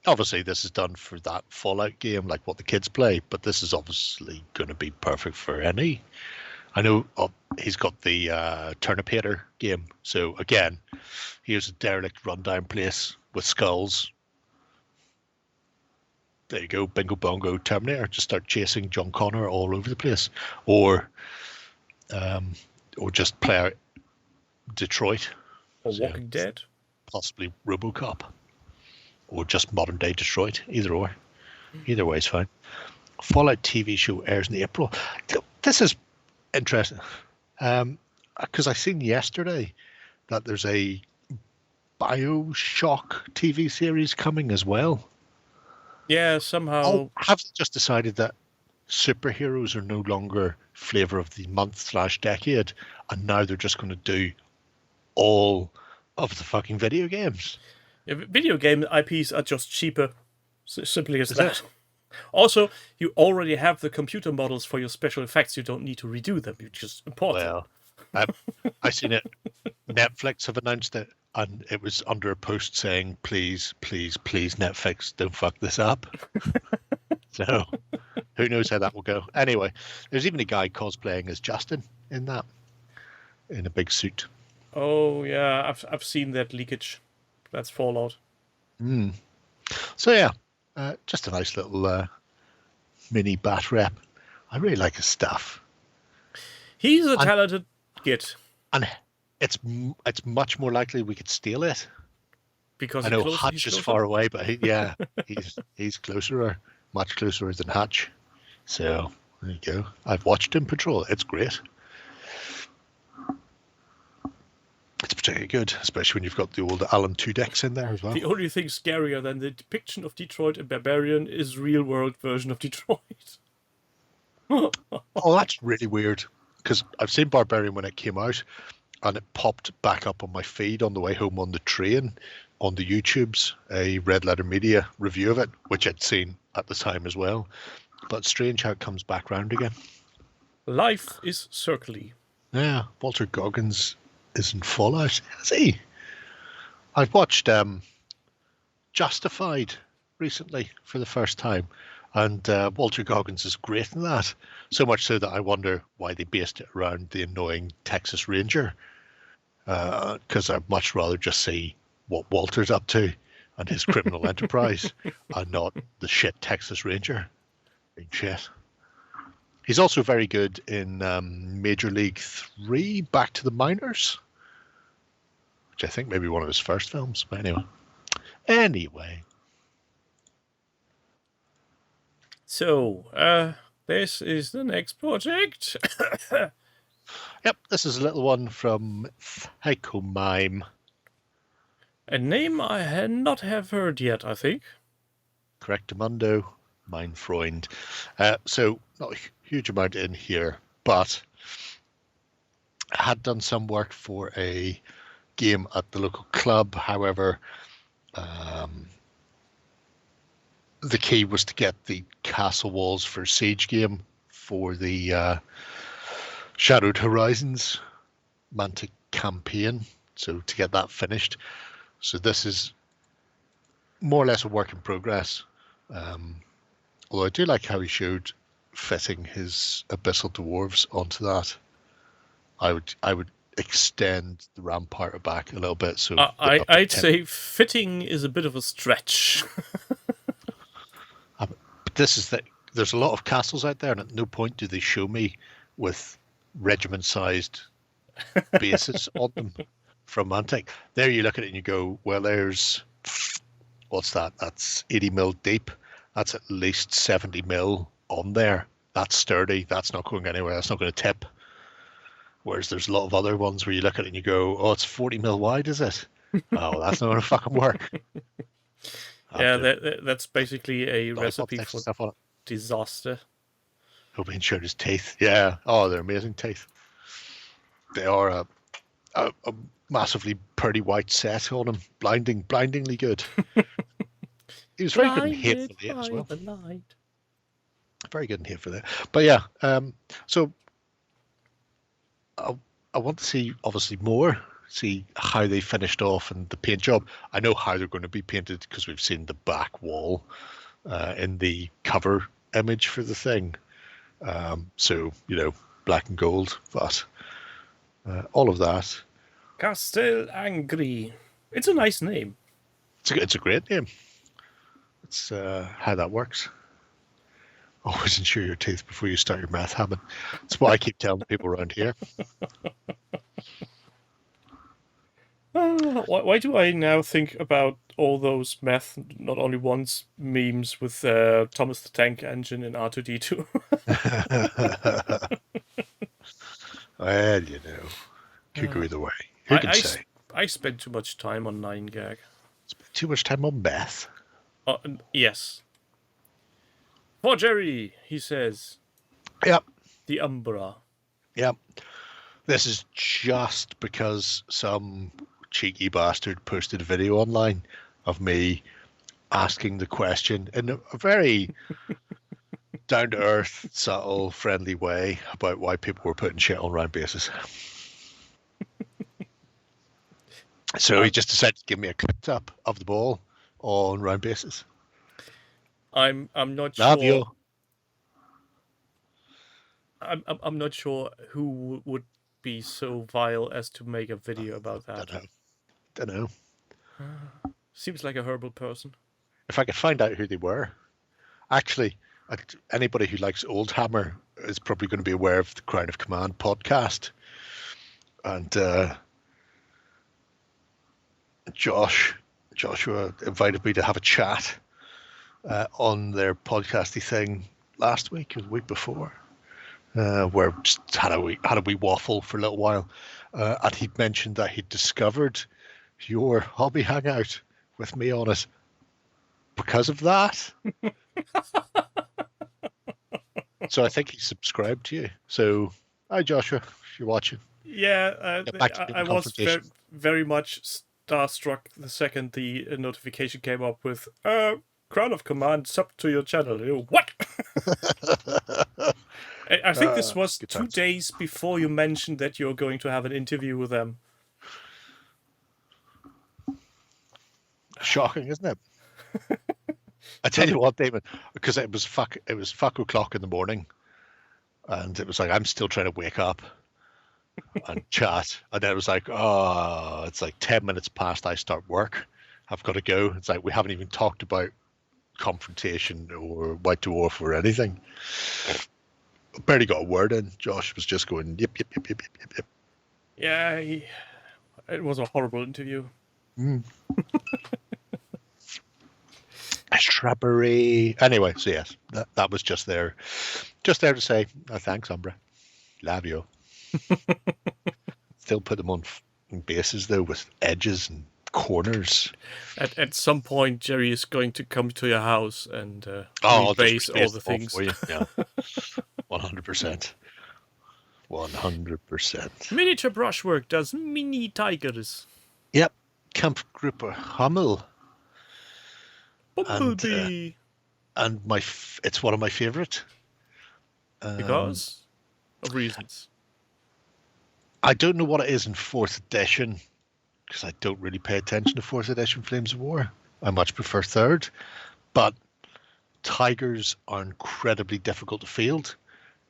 Obviously, this is done for that Fallout game, like what the kids play, but this is obviously going to be perfect for any. I know he's got the Turnipator game, so again, here's a derelict rundown place with skulls. There you go, bingo bongo Terminator. Just start chasing John Connor all over the place, or just play Detroit, or Walking Dead, possibly RoboCop, or just modern day Detroit. Either way is fine. Fallout TV show airs in April. This is interesting, because I seen yesterday that there's a BioShock TV series coming as well. Yeah, somehow. Have they just decided that superheroes are no longer flavor of the month/decade, and now they're just going to do all of the fucking video games? Yeah, video game IPs are just cheaper. Simply as that. Also, you already have the computer models for your special effects. You don't need to redo them. You just import them. I seen it. Netflix have announced it, and it was under a post saying, please, please, please, Netflix, don't fuck this up. So, who knows how that will go. Anyway, there's even a guy cosplaying as Justin in that, in a big suit. Oh, yeah, I've seen that leakage. That's Fallout. So, yeah, just a nice little mini bat rep. I really like his stuff. He's a talented git. And it's much more likely we could steal it. Because I know Hutch is far away, but he's closer, much closer than Hutch. So there you go. I've watched him patrol. It's great. It's particularly good, especially when you've got the old Alan Tudyk in there as well. The only thing scarier than the depiction of Detroit and Barbarian is real-world version of Detroit. Oh, that's really weird. Because I've seen Barbarian when it came out, and it popped back up on my feed on the way home on the train on the YouTubes, a Red Letter Media review of it, which I'd seen at the time as well. But strange how it comes back round again. Life is circly. Yeah, Walter Goggins is in Fallout. Is he? I've watched Justified recently for the first time, and Walter Goggins is great in that. So much so that I wonder why they based it around the annoying Texas Ranger. Because I'd much rather just see what Walter's up to and his criminal enterprise, and not the shit Texas Ranger. Shit. He's also very good in Major League 3, Back to the Minors, which I think may be one of his first films. But anyway. So, this is the next project. Yep, this is a little one from Mime. A name I had not have heard yet, I think. Correctamundo, mein Freund. So not a huge amount in here, but I had done some work for a game at the local club. However, the key was to get the castle walls for Siege game for the Shadowed Horizons Mantic campaign. So to get that finished. So this is more or less a work in progress. Although I do like how he showed fitting his abyssal dwarves onto that. I would extend the rampart back a little bit. So I'd say fitting is a bit of a stretch. But this is there's a lot of castles out there, and at no point do they show me with regiment-sized bases on them from Mantic. There you look at it and you go, well, there's, what's that? That's 80 mil deep. That's at least 70 mil on there. That's sturdy. That's not going anywhere. That's not going to tip. Whereas there's a lot of other ones where you look at it and you go, oh, it's 40 mil wide, is it? Oh, that's not going to fucking work. Yeah, that's basically a recipe for stuff on it. disaster. Hoping he showed his teeth. Yeah. Oh, they're amazing teeth. They are a massively pretty white set on him. Blindingly good. He was very good in Hateful Eight as well. Very good in Hateful Eight. But yeah, so I want to see obviously more, see how they finished off and the paint job. I know how they're going to be painted because we've seen the back wall in the cover image for the thing. So, black and gold, but all of that. Castel Angry. It's a nice name. It's a great name. It's how that works. Always ensure your teeth before you start your math habit. That's what I keep telling people around here. Why do I now think about all those math, not only once, memes with Thomas the Tank Engine in R2-D2? Well, could go either way. Who can say? I spent too much time on 9gag. Spent too much time on math. Yes. For Jerry, he says. Yep. The Umbra. Yep. This is just because some cheeky bastard posted a video online of me asking the question in a very down-to-earth, subtle, friendly way about why people were putting shit on round bases. So he just decided to give me a clip-up of the ball on round bases. I'm not Love sure. you. I'm not sure who would be so vile as to make a video about that. Don't know. Seems like a horrible person. If I could find out who they were. Actually, anybody who likes Oldhammer is probably going to be aware of the Crown of Command podcast. And Joshua invited me to have a chat on their podcasty thing last week or the week before, where just had a wee waffle for a little while, and he'd mentioned that he'd discovered your Hobby Hangout with me on it because of that. So I think he subscribed to you. So hi Joshua, if you're watching. Yeah, I was very much starstruck the second the notification came up with Crown of Command sub to your channel. What? I think this was 2 days before you mentioned that you're going to have an interview with them. Shocking, isn't it? I tell you what, Damon, because it was fuck o'clock in the morning, and it was like I'm still trying to wake up and chat, and then it was like, oh, it's like 10 minutes past I start work. I've got to go. It's like we haven't even talked about confrontation or White Dwarf or anything. I barely got a word in. Josh was just going yip. Yeah, it was a horrible interview. Shrubbery. Anyway, so yes, that was just there to say thanks, Umbra. Love you. Still put them on bases though with edges and corners. At some point, Jerry is going to come to your house and I'll just rebase all replace the them all things. for you. Yeah, 100%. 100%. Miniature brushwork does mini tigers. Yep, Kampfgruppe Hummel. Bumblebee. And it's one of my favorite. Because of reasons. I don't know what it is in 4th edition, because I don't really pay attention to 4th edition Flames of War. I much prefer 3rd. But tigers are incredibly difficult to field.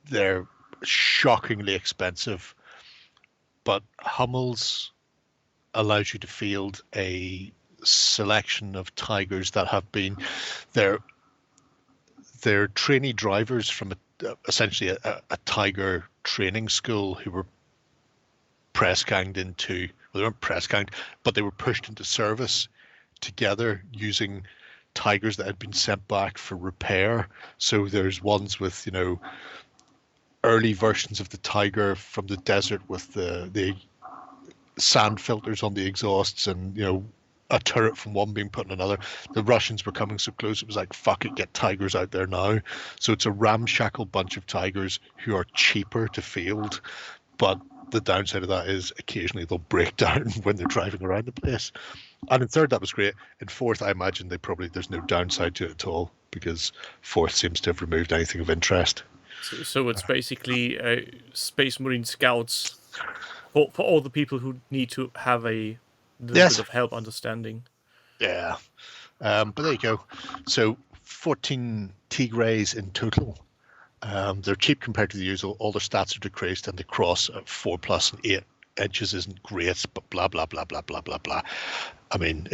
They're shockingly expensive. But Hummels allows you to field a selection of tigers that have been... They're trainee drivers from essentially a tiger training school who were press ganged into, well, they weren't press ganged, but they were pushed into service together using tigers that had been sent back for repair. So there's ones with, early versions of the tiger from the desert with the sand filters on the exhausts and, a turret from one being put in another. The Russians were coming so close, it was like, fuck it, get tigers out there now. So it's a ramshackle bunch of tigers who are cheaper to field, but the downside of that is occasionally they'll break down when they're driving around the place. And in 3rd, that was great. In 4th, I imagine there's no downside to it at all, because 4th seems to have removed anything of interest. So it's basically Space Marine Scouts for all the people who need to have a little bit of help understanding. Yeah. But there you go. So 14 Tigres in total. They're cheap compared to the usual. All their stats are decreased, and the cross at 4+ and 8 inches isn't great, but blah, blah, blah, blah, blah, blah, blah. I mean,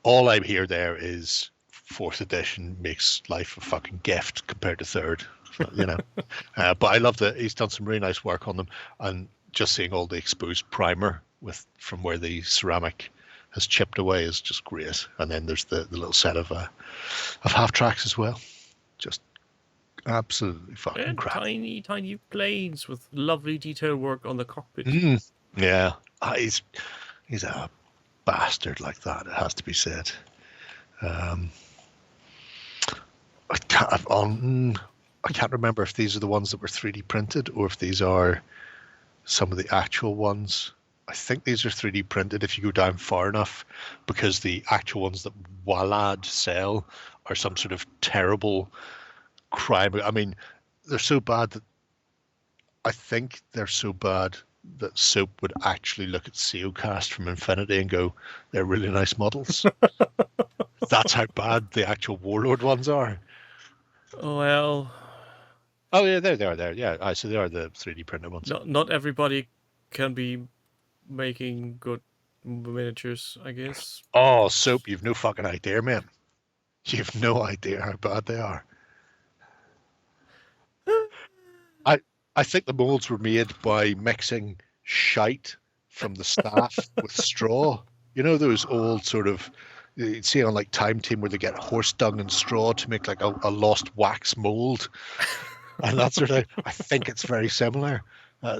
all I hear there is 4th edition makes life a fucking gift compared to 3rd, But I love that he's done some really nice work on them, and just seeing all the exposed primer from where the ceramic has chipped away is just great. And then there's the little set of half tracks as well. Just absolutely fucking crap. Tiny planes with lovely detail work on the cockpit. Yeah, he's a bastard like that. It has to be said. I can't remember if these are the ones that were 3D printed or if these are some of the actual ones. I think these are 3D printed if you go down far enough, because the actual ones that Walad sell are some sort of terrible crime. I mean, they're so bad that I think they're so bad that Soap would actually look at SEOcast from Infinity and go, they're really nice models. That's how bad the actual Warlord ones are. Oh, well. Oh, yeah, there they are there. Yeah, so they are the 3D printed ones. Not everybody can be making good miniatures, I guess. Oh, Soap, you've no fucking idea, man. You've no idea how bad they are. I think the molds were made by mixing shite from the staff with straw. You know those old sort of, you'd see on like Time Team where they get horse dung and straw to make like a lost wax mold. And that sort of, I think it's very similar.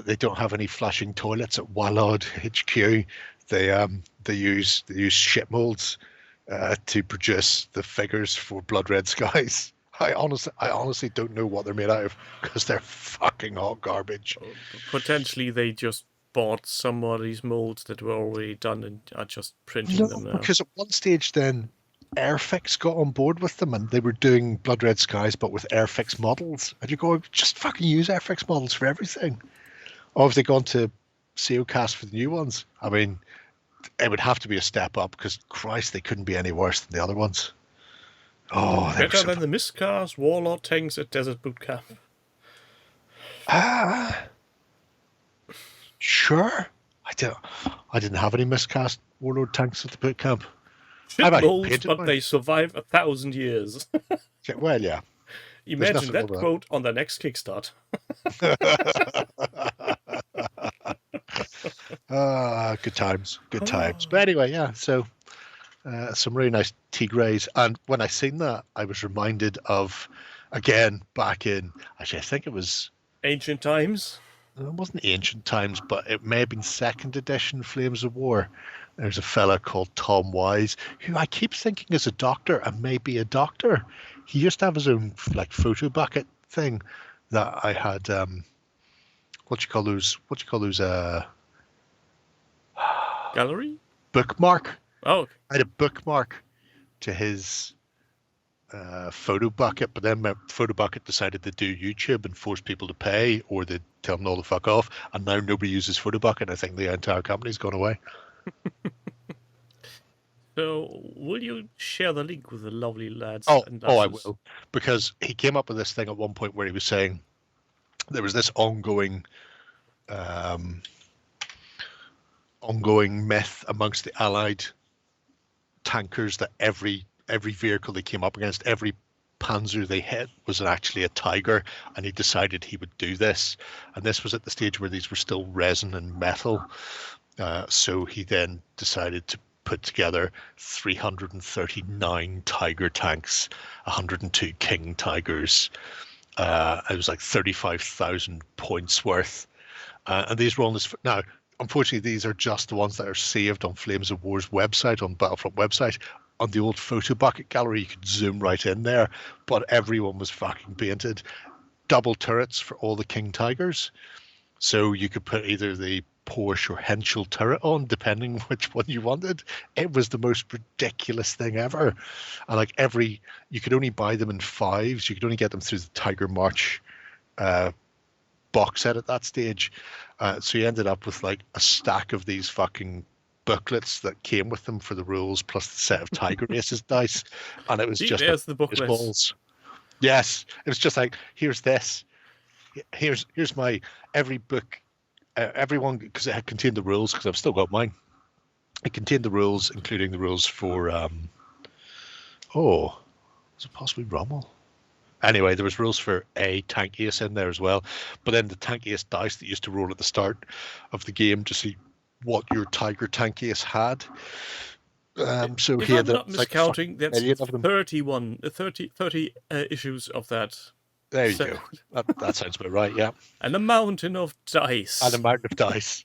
They don't have any flushing toilets at Wallod HQ. They use shit molds to produce the figures for Blood Red Skies. I honestly don't know what they're made out of, because they're fucking hot garbage. Potentially they just bought some of these molds that were already done and are just printing them now. Because at one stage then Airfix got on board with them and they were doing Blood Red Skies but with Airfix models. And you go, just fucking use Airfix models for everything. Or have they gone to SEOcast for the new ones? I mean, it would have to be a step up, because Christ, they couldn't be any worse than the other ones. Oh, better than the miscast Warlord tanks at Desert Boot Camp. Sure. I didn't have any miscast Warlord tanks at the boot camp. Shit molds, but they survive 1,000 years. Well, yeah. Imagine that quote on the next Kickstart. Good times. Good times. But anyway, yeah, so some really nice Tigres. And when I seen that, I was reminded of, again, back in, actually, I think it was... Ancient times? It wasn't Ancient Times, but it may have been 2nd edition Flames of War, There's a fella called Tom Wise, who I keep thinking is a doctor and maybe a doctor. He used to have his own like photo bucket thing that I had. What do you call those? Gallery? Bookmark. Oh, I had a bookmark to his photo bucket, but then my photo bucket decided to do YouTube and force people to pay, or they tell them all to fuck off, and now nobody uses photo bucket. I think the entire company's gone away. so will you share the link with the lovely lads? Oh, and I lasses? will, because he came up with this thing at one point where he was saying there was this ongoing myth amongst the Allied tankers that every vehicle they came up against, every panzer they hit was actually a Tiger, and he decided he would do this. And this was at the stage where these were still resin and metal. So he then decided to put together 339 Tiger tanks, 102 King Tigers. It was like 35,000 points worth. And these were on this. Now, unfortunately, these are just the ones that are saved on Flames of War's website, on Battlefront website. On the old photo bucket gallery, you could zoom right in there, but everyone was fucking painted. Double turrets for all the King Tigers. So you could put either the Porsche or Henschel turret on, depending which one you wanted. It was the most ridiculous thing ever. And like you could only buy them in 5s. You could only get them through the Tiger March box set at that stage. So you ended up with like a stack of these fucking booklets that came with them for the rules, plus the set of Tiger Races dice, and it was just there's the booklet. Balls. Yes, it was just like, here's this, here's my every book, everyone, because it had contained the rules, because I've still got mine. It contained the rules, including the rules for was it possibly Rommel? Anyway, there was rules for a Tank Ace in there as well, but then the Tank Ace dice that used to roll at the start of the game to see what your Tiger Tank Ace had. So if he I'm had not miscounting, that's of them. 30 issues of that. There you go. That sounds about right. Yeah. And a mountain of dice. And a mountain of dice,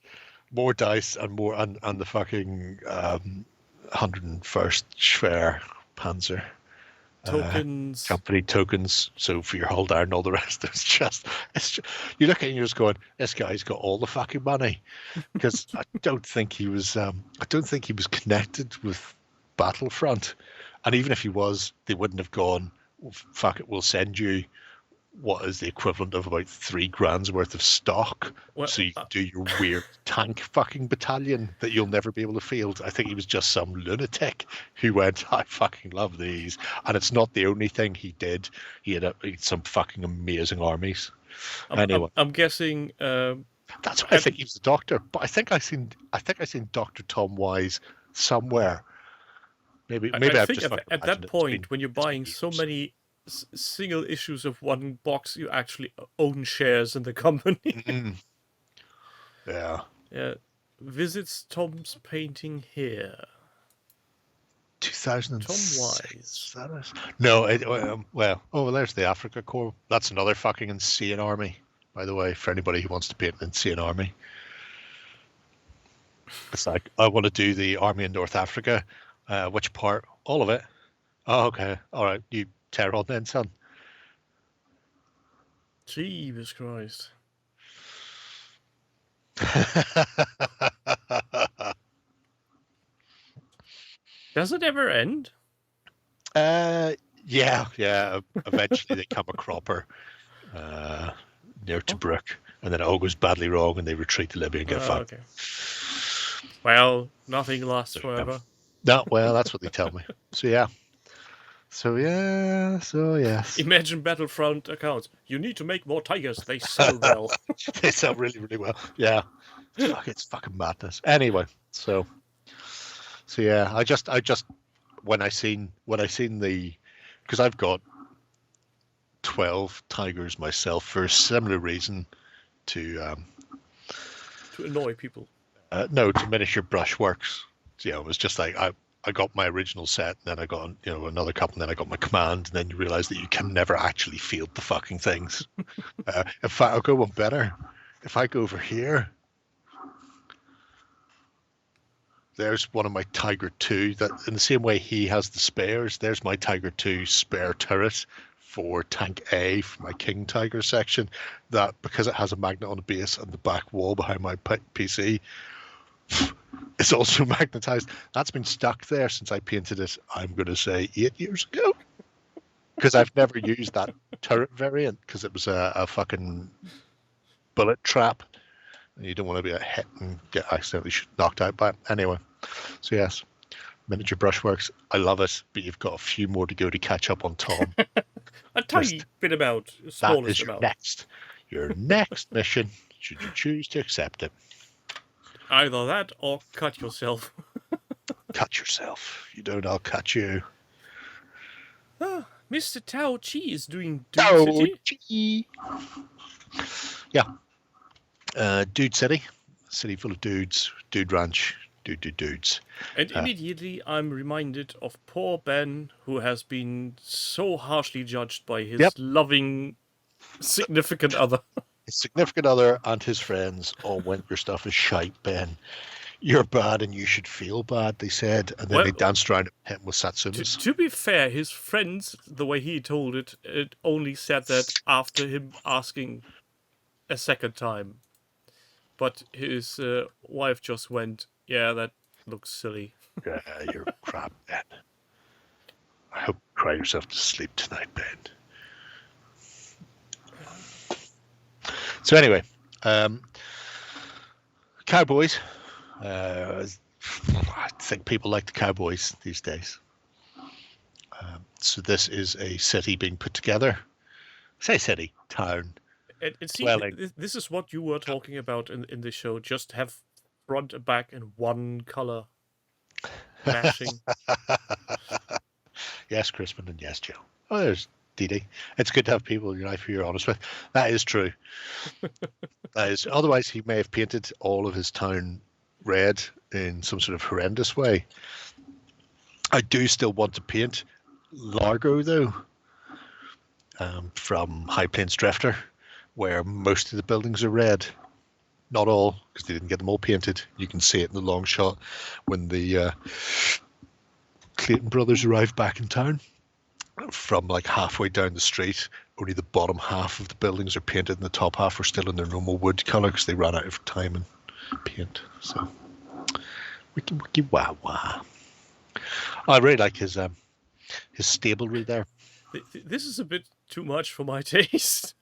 more dice, and more, and the fucking 101st Schwer Panzer. Tokens. Company tokens, so for your hold and all the rest. It's just you look at it and you're just going, this guy's got all the fucking money, because I don't think he was connected with Battlefront, and even if he was, they wouldn't have gone, well, fuck it, we'll send you what is the equivalent of about $3,000 worth of stock, so you can do your weird tank fucking battalion that you'll never be able to field. I think he was just some lunatic who went, I fucking love these. And it's not the only thing he did. He had some fucking amazing armies. Anyway, I'm guessing. That's why I think he was a doctor. But I think I seen Dr. Tom Wise somewhere. Maybe I I've think just at that point, when you're buying so many single issues of one box, you actually own shares in the company. Mm-hmm. Yeah. Visits Tom's painting here. 2006. Tom Wise. No, well, there's the Africa Corps. That's another fucking insane army, by the way, for anybody who wants to paint an insane army. It's like, I want to do the army in North Africa. Which part? All of it. Oh, okay. All right. You tear on then, son. Jesus Christ. Does it ever end? Yeah. Eventually they come a cropper near Tobruk, and then it all goes badly wrong, and they retreat to Libya and get fucked. Okay. Well, nothing lasts forever. No, well, that's what they tell me. So yes. Imagine Battlefront accounts. You need to make more Tigers. They sell well. They sell really, really well. Yeah. It's fucking madness. Anyway, so yeah, I just when I seen the, because I've got 12 Tigers myself for a similar reason to annoy people. No, to miniature brushworks. So, it was just like I got my original set, and then I got another couple, and then I got my command, and then you realize that you can never actually field the fucking things. In fact, I'll go one better. If I go over here, there's one of my Tiger 2 that in the same way he has the spares, there's my Tiger 2 spare turret for tank A for my King Tiger section, that because it has a magnet on the base and the back wall behind my PC, it's also magnetized. That's been stuck there since I painted it, I'm going to say 8 years ago, because I've never used that turret variant because it was a fucking bullet trap. You don't want to be a hit and get accidentally knocked out by it. Anyway, so yes, miniature brushworks. I love it, but you've got a few more to go to catch up on Tom. A tiny bit amount, That is amount. Your next mission, should you choose to accept it. Either that or cut yourself. Cut yourself. You don't, I'll cut you. Mr. Tao Chi is doing Oh, Dude City. gee. Yeah. Dude City. City full of dudes. Dude Ranch. Dudes. And immediately I'm reminded of poor Ben, who has been so harshly judged by his loving significant other. His significant other and his friends all went, your stuff is shite, Ben. You're bad and you should feel bad, they said. And then they danced around him with satsumas. To be fair, his friends, the way he told it, only said that after him asking a second time. But his wife just went, yeah, that looks silly. Yeah, you're crap, Ben. I hope you cry yourself to sleep tonight, Ben. So anyway, Cowboys. I think people like the Cowboys these days. So this is a city being put together. Say city, town. It seems this is what you were talking about in the show. Just have front and back in one color. Mashing. Yes, Crispin, and yes, Jill. Oh, there's Dee Dee. It's good to have people in your life who you're honest with. That is true. That is. Otherwise, he may have painted all of his town red in some sort of horrendous way. I do still want to paint Largo, though, from High Plains Drifter, where most of the buildings are red. Not all, because they didn't get them all painted. You can see it in the long shot when the Clayton brothers arrived back in town. From like halfway down the street, only the bottom half of the buildings are painted and the top half are still in their normal wood colour because they ran out of time and paint. So, wiki wah wah. I really like his stablery there. This is a bit too much for my taste.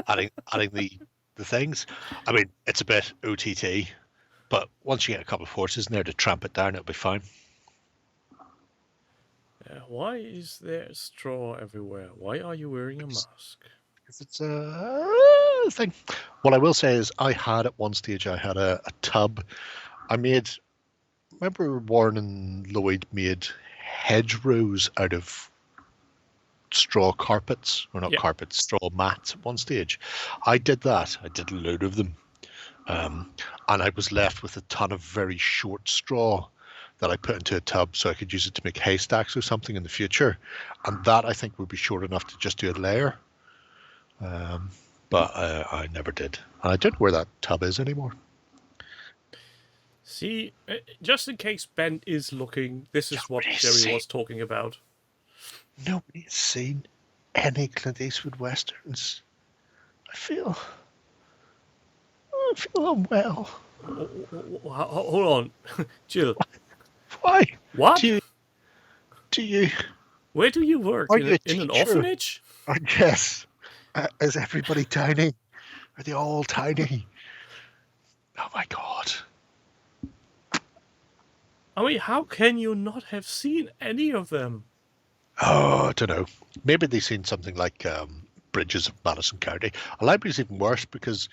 adding the things. I mean, it's a bit OTT, but once you get a couple of horses in there to tramp it down, it'll be fine. Why is there straw everywhere? Why are you wearing a mask? Because it's a thing. What I will say is I had at one stage, I had a tub. Remember Warren and Lloyd made hedgerows out of straw carpets, or not carpets, straw mats at one stage. I did that. I did a load of them. And I was left with a ton of very short straw that I put into a tub so I could use it to make haystacks or something in the future. And that I think would be short enough to just do a layer. But I never did. And I don't know where that tub is anymore. See, just in case Ben is looking, this is what Jerry was talking about. Nobody's seen any Clint Eastwood westerns. I feel unwell. Hold on, Jill. Why? What? Do you? Where do you work? In an orphanage? I guess. Is everybody tiny? Are they all tiny? Oh my god. I mean, how can you not have seen any of them? Oh, I don't know. Maybe they've seen something like Bridges of Madison County. A library's even worse because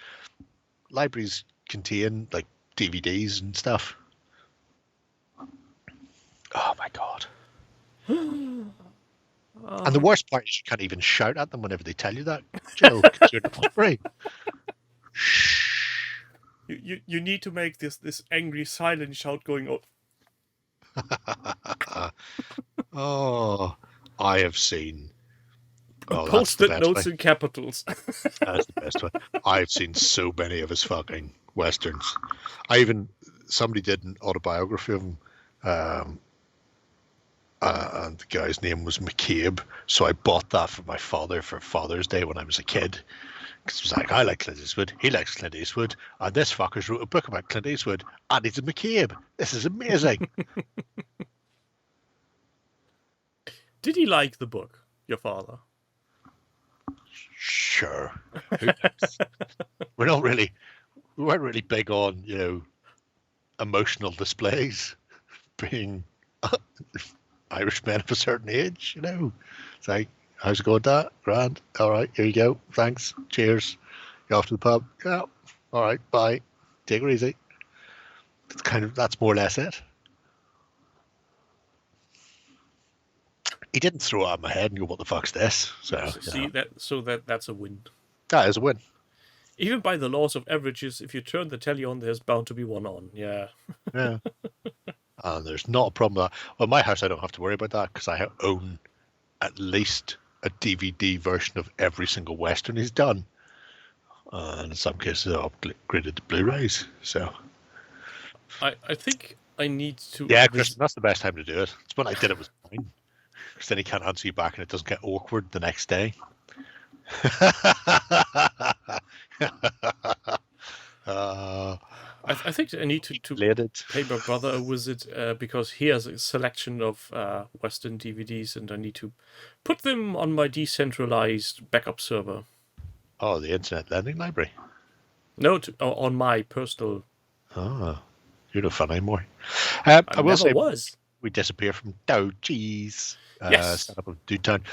libraries contain like DVDs and stuff. Oh my god. And the worst part is you can't even shout at them whenever they tell you that, Joe, because you're not free. Shh. You need to make this angry silent shout going on. Oh, I have seen. Oh, Post-it notes in capitals. That's the best one. I've seen so many of his fucking westerns. Somebody did an autobiography of him And the guy's name was McCabe. So I bought that for my father for Father's Day when I was a kid. Because it was like, I like Clint Eastwood, he likes Clint Eastwood, and this fucker's wrote a book about Clint Eastwood, and he's a McCabe. This is amazing. Did he like the book, your father? Sure. Who knows? we weren't really big on, emotional displays being Irish men of a certain age, It's like, how's it going, Dad? Grand. All right, here you go. Thanks. Cheers. You off to the pub? Yeah. All right, bye. Take it easy. That's more or less it. He didn't throw it at my head and go, what the fuck's this? That's a win. That is a win. Even by the laws of averages, if you turn the telly on, there's bound to be one on. Yeah. Yeah. And there's not a problem with that. Well, my house, I don't have to worry about that because I own at least a DVD version of every single Western he's done. And in some cases, I've upgraded to Blu-rays. So, I think I need to. Yeah, Christian, that's the best time to do it. It's when I did it was fine. Because then he can't answer you back and it doesn't get awkward the next day. I think I need to pay my brother a visit because he has a selection of Western DVDs and I need to put them on my decentralized backup server. Oh, the Internet Lending Library? No, on my personal... Oh, you're no fun anymore. I will say was. We disappear from Dow Cheese. Yes. Set up of Dude Town.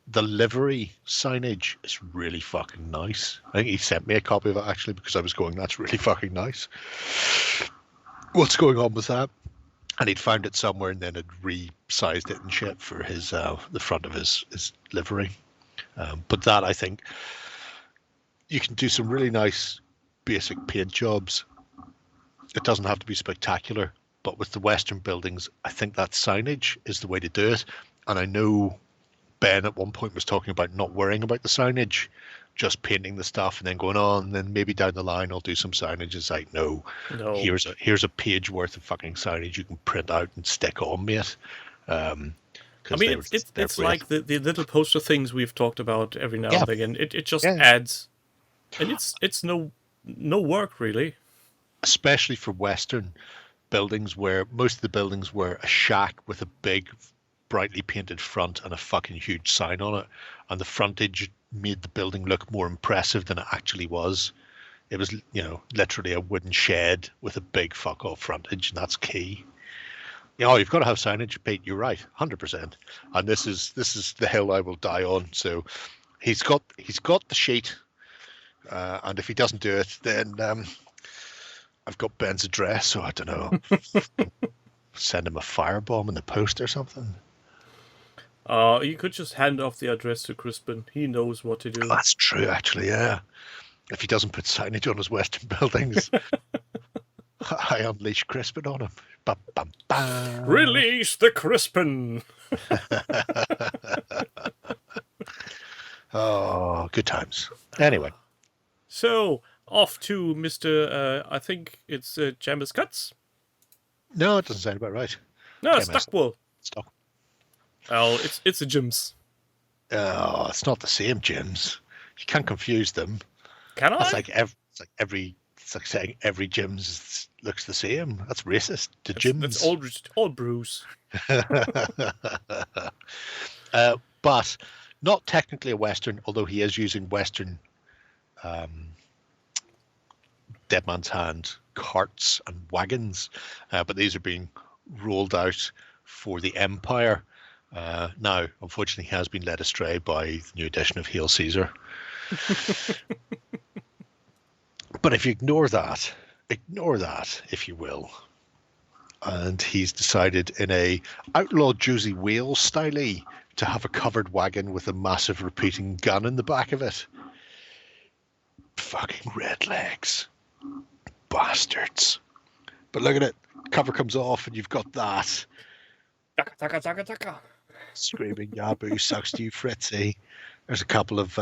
The livery signage is really fucking nice. I think he sent me a copy of it actually because I was going, that's really fucking nice. What's going on with that? And he'd found it somewhere and then had resized it and shit for his the front of his livery. But that, I think, you can do some really nice basic paint jobs. It doesn't have to be spectacular, but with the Western buildings, I think that signage is the way to do it. And I know Ben at one point was talking about not worrying about the signage, just painting the stuff and then going on, and then maybe down the line I'll do some signage. It's like, no. Here's a page worth of fucking signage you can print out and stick on, mate. I mean, it's like the little poster things we've talked about every now and again. It just adds, and it's no work really. Especially for Western buildings where most of the buildings were a shack with a big brightly painted front and a fucking huge sign on it, and the frontage made the building look more impressive than it actually was. It was, literally a wooden shed with a big fuck off frontage, and that's key. You've got to have signage, Pete. You're right, 100%. And this is the hill I will die on. So he's got the sheet, and if he doesn't do it, then I've got Ben's address. So I don't know, send him a firebomb in the post or something. You could just hand off the address to Crispin. He knows what to do. Oh, that's true, actually. Yeah, if he doesn't put signage on his Western buildings, I unleash Crispin on him. Bum, bum, bum. Release the Crispin. Oh, good times. Anyway, so off to Mr. I think it's Jamis Cuts. No, it doesn't sound about right. No, Stockwell. Stock. Oh, it's a Jim's. Oh, it's not the same Jim's. You can't confuse them. Can I? It's like saying every Jim's looks the same. That's racist. The Jim's. That's all brews. But not technically a Western, although he is using Western Dead Man's Hand carts and wagons. But these are being rolled out for the Empire. Now, unfortunately, he has been led astray by the new edition of Hail Caesar. But if you ignore that, if you will, and he's decided in a outlaw Josie Wales style to have a covered wagon with a massive repeating gun in the back of it. Fucking red legs. Bastards. But look at it. Cover comes off and you've got that. Taka, taka, taka, taka. Screaming Yabu sucks to you, Fritzy. There's a couple of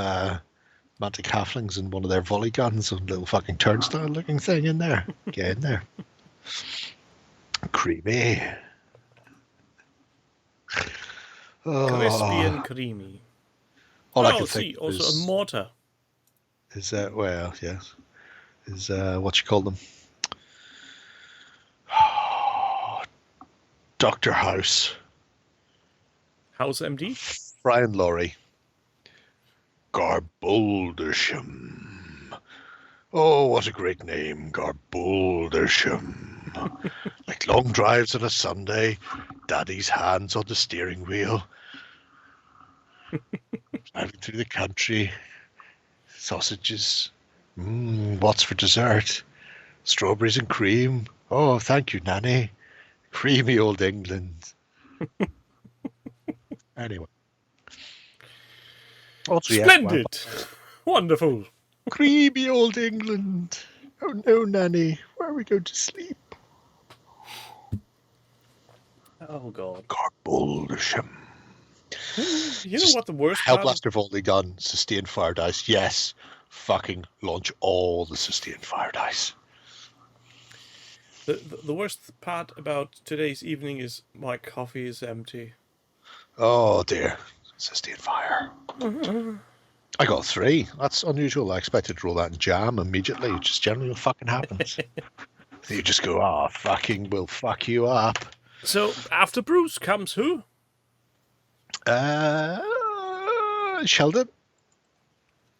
Mantic halflings and one of their volley guns, a little fucking turnstile looking thing in there. Get in there. Creamy. Crispy Oh, and creamy. all I Oh, can see, think also a is mortar. well, yes, is what you call them? Doctor House, House MD? Brian Laurie, Garbuldersham. Oh, what a great name, Garbuldersham. Like long drives on a Sunday, Daddy's hands on the steering wheel, driving through the country, sausages. What's for dessert? Strawberries and cream. Oh, thank you, Nanny. Creamy old England. Anyway. Also, yes, wow. Splendid! Wonderful! Creamy old England. Oh no, Nanny. Where are we going to sleep? Oh, God. Garbuldersham. You know what the worst part is? Hellblaster Volley gun, sustained fire dice. Yes. Fucking launch all the sustained fire dice. The worst part about today's evening is my coffee is empty. Oh dear. Sustained fire. I got 3. That's unusual. I expected to roll that in jam immediately, which is generally what fucking happens. You just go, oh, fucking will fuck you up. So, after Bruce comes who? Sheldon?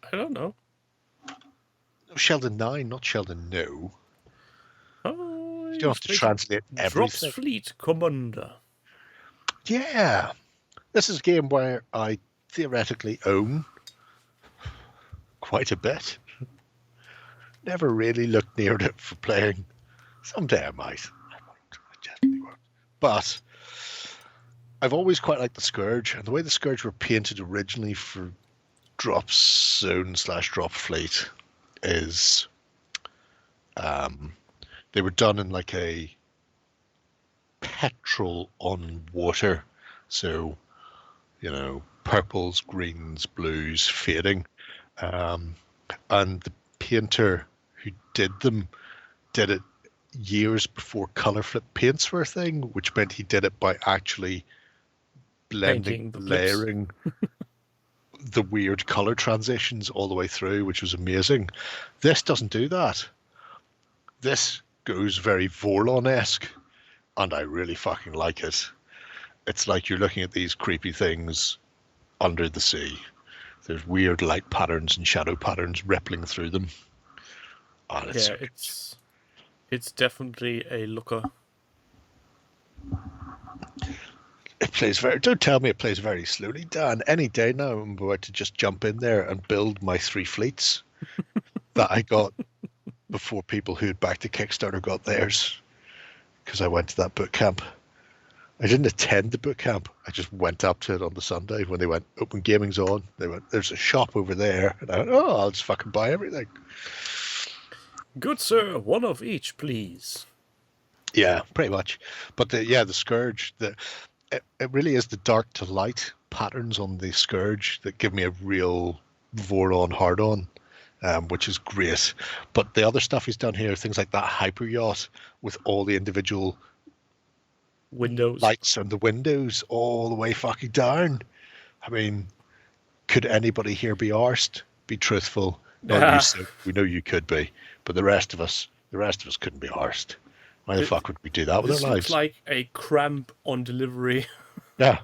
I don't know. No, Sheldon 9, not Sheldon No. Oh, You don't have to translate Drops everything. Fleet Commander. Yeah. This is a game where I theoretically own quite a bit. Never really looked near it for playing. Someday I might. I won't. I definitely won't. But I've always quite liked the Scourge, and the way the Scourge were painted originally for Drop Zone / Drop Fleet is they were done in like a petrol on water. So, you know, purples, greens, blues, fading. And the painter who did them did it years before color flip paints were a thing, which meant he did it by actually blending, Painting the layering the weird color transitions all the way through, which was amazing. This doesn't do that. This goes very Vorlon-esque, and I really fucking like it. It's like you're looking at these creepy things under the sea. There's weird light patterns and shadow patterns rippling through them. Oh, Yeah, it's definitely a looker. It plays very. Don't tell me it plays very slowly, Dan. Any day now, I'm about to just jump in there and build my 3 fleets that I got before people who'd backed the Kickstarter got theirs. Because I went to that boot camp. I didn't attend the boot camp. I just went up to it on the Sunday when they went, Open Gaming's on. They went, there's a shop over there. And I went, oh, I'll just fucking buy everything. Good sir, one of each, please. Yeah, pretty much. But the Scourge, it really is the dark to light patterns on the Scourge that give me a real Voron hard-on, which is great. But the other stuff he's done here, things like that hyper yacht with all the individual Windows. lights and the windows all the way fucking down. I mean, could anybody here be arsed? Be truthful. Not you, Sid. We know you could be, but the rest of us couldn't be arsed. Why the fuck would we do that with our lives? This looks like a cramp on delivery. Yeah.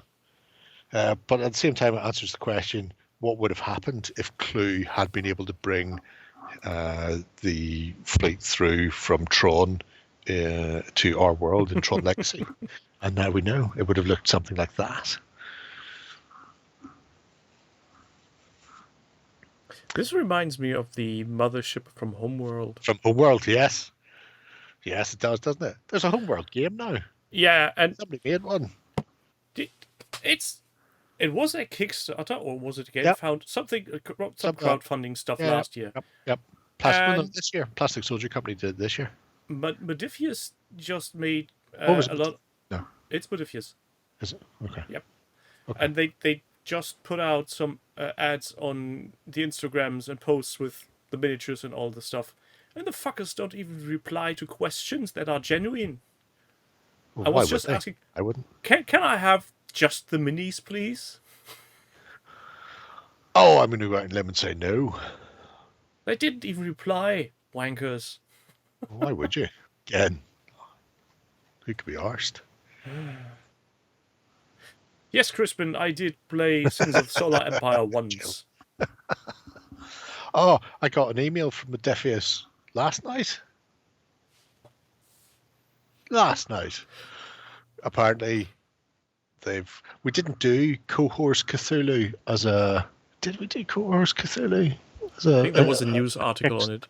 But at the same time, it answers the question, what would have happened if Clue had been able to bring the fleet through from Tron to our world in Tron Legacy? And now we know it would have looked something like that. This reminds me of the mothership from Homeworld. From Homeworld, yes. Yes, it does, doesn't it? There's a Homeworld game now. Yeah, and Somebody made one. it was a Kickstarter, or was it a game? Yep. Found some crowdfunding stuff last year. Yep. This year. Plastic Soldier Company did it this year. But Modifius just made Was a it? lot. No. It's Modifius. Is it? Okay. Yep. Okay. And they just put out some ads on the Instagrams and posts with the miniatures and all the stuff. And the fuckers don't even reply to questions that are genuine. Well, I why was would just they? asking, I wouldn't. can I have just the minis, please? Oh, I'm going to go out on a limb and say no. They didn't even reply, wankers. Why would you? Again, who could be arsed? Yes, Crispin, I did play Sins of Solar Empire once. Oh, I got an email from Modiphius last night. Apparently, we didn't do Cohorts Cthulhu as a. Did we do Cohorts Cthulhu as a? I think there was a news article on it.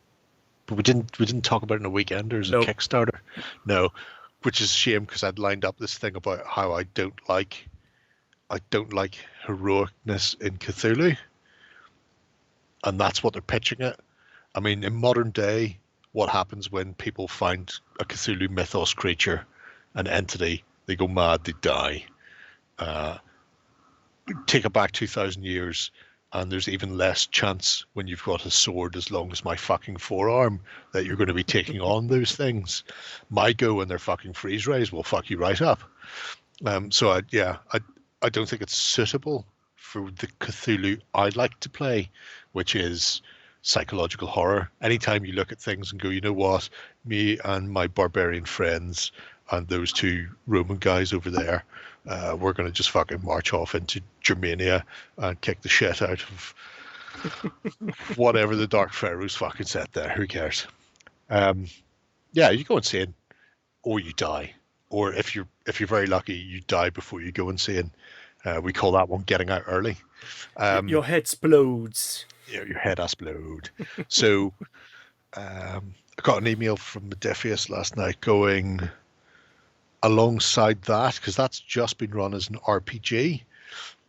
But we didn't talk about it in a weekend or as a Nope. Kickstarter. No, which is a shame because I'd lined up this thing about how I don't like heroicness in Cthulhu, and that's what they're pitching it. I mean, in modern day, what happens when people find a Cthulhu mythos creature, an entity, they go mad, they die. Take it back 2,000 years, and there's even less chance when you've got a sword as long as my fucking forearm that you're going to be taking on those things. My go and their fucking freeze rays will fuck you right up. So I don't think it's suitable for the Cthulhu I like to play, which is psychological horror. Anytime you look at things and go, you know what, me and my barbarian friends and those two Roman guys over there, we're going to just fucking march off into Germania and kick the shit out of whatever the Dark Pharaohs fucking set there. Who cares? Yeah, you go insane, or you die, or if you're very lucky, you die before you go insane. We call that one getting out early. Your head explodes. Yeah, your head explode. So I got an email from Modiphius last night going, alongside that, because that's just been run as an RPG,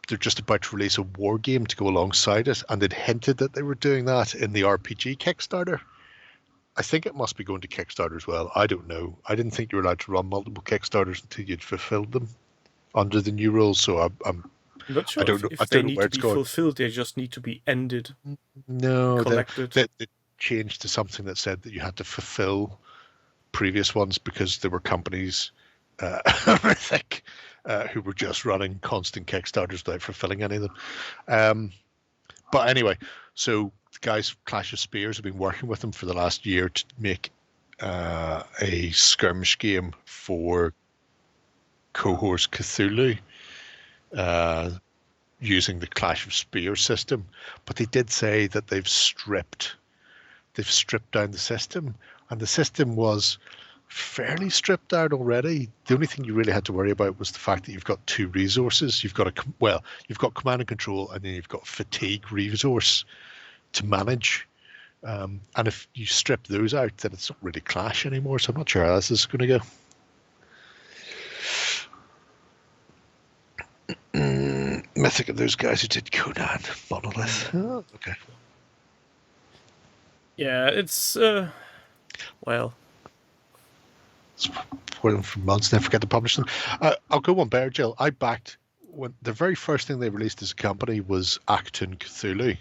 they're just about to release a war game to go alongside it, and they'd hinted that they were doing that in the RPG Kickstarter. I think it must be going to Kickstarter as well. I don't know. I didn't think you were allowed to run multiple Kickstarters until you'd fulfilled them under the new rules, so I'm not sure I don't know. if I they don't know need where to it's be going. fulfilled. They just need to be ended. No, collected. they changed to something that said that you had to fulfill previous ones because there were companies, I think, who were just running constant Kickstarters without fulfilling any of them. But anyway, so the guys, Clash of Spears, have been working with them for the last year to make a skirmish game for Cohorts Cthulhu, using the Clash of Spears system. But they did say that they've stripped down the system, and the system was fairly stripped down already. The only thing you really had to worry about was the fact that you've got two resources. You've got command and control, and then you've got fatigue resource to manage. And if you strip those out, then it's not really Clash anymore. So I'm not sure how this is going to go. Mythic of those guys who did Conan, Monolith. Oh, okay. Yeah, it's well. For them for months, and then forget to publish them. I'll go one better, Jill. I backed when the very first thing they released as a company was Acton Cthulhu,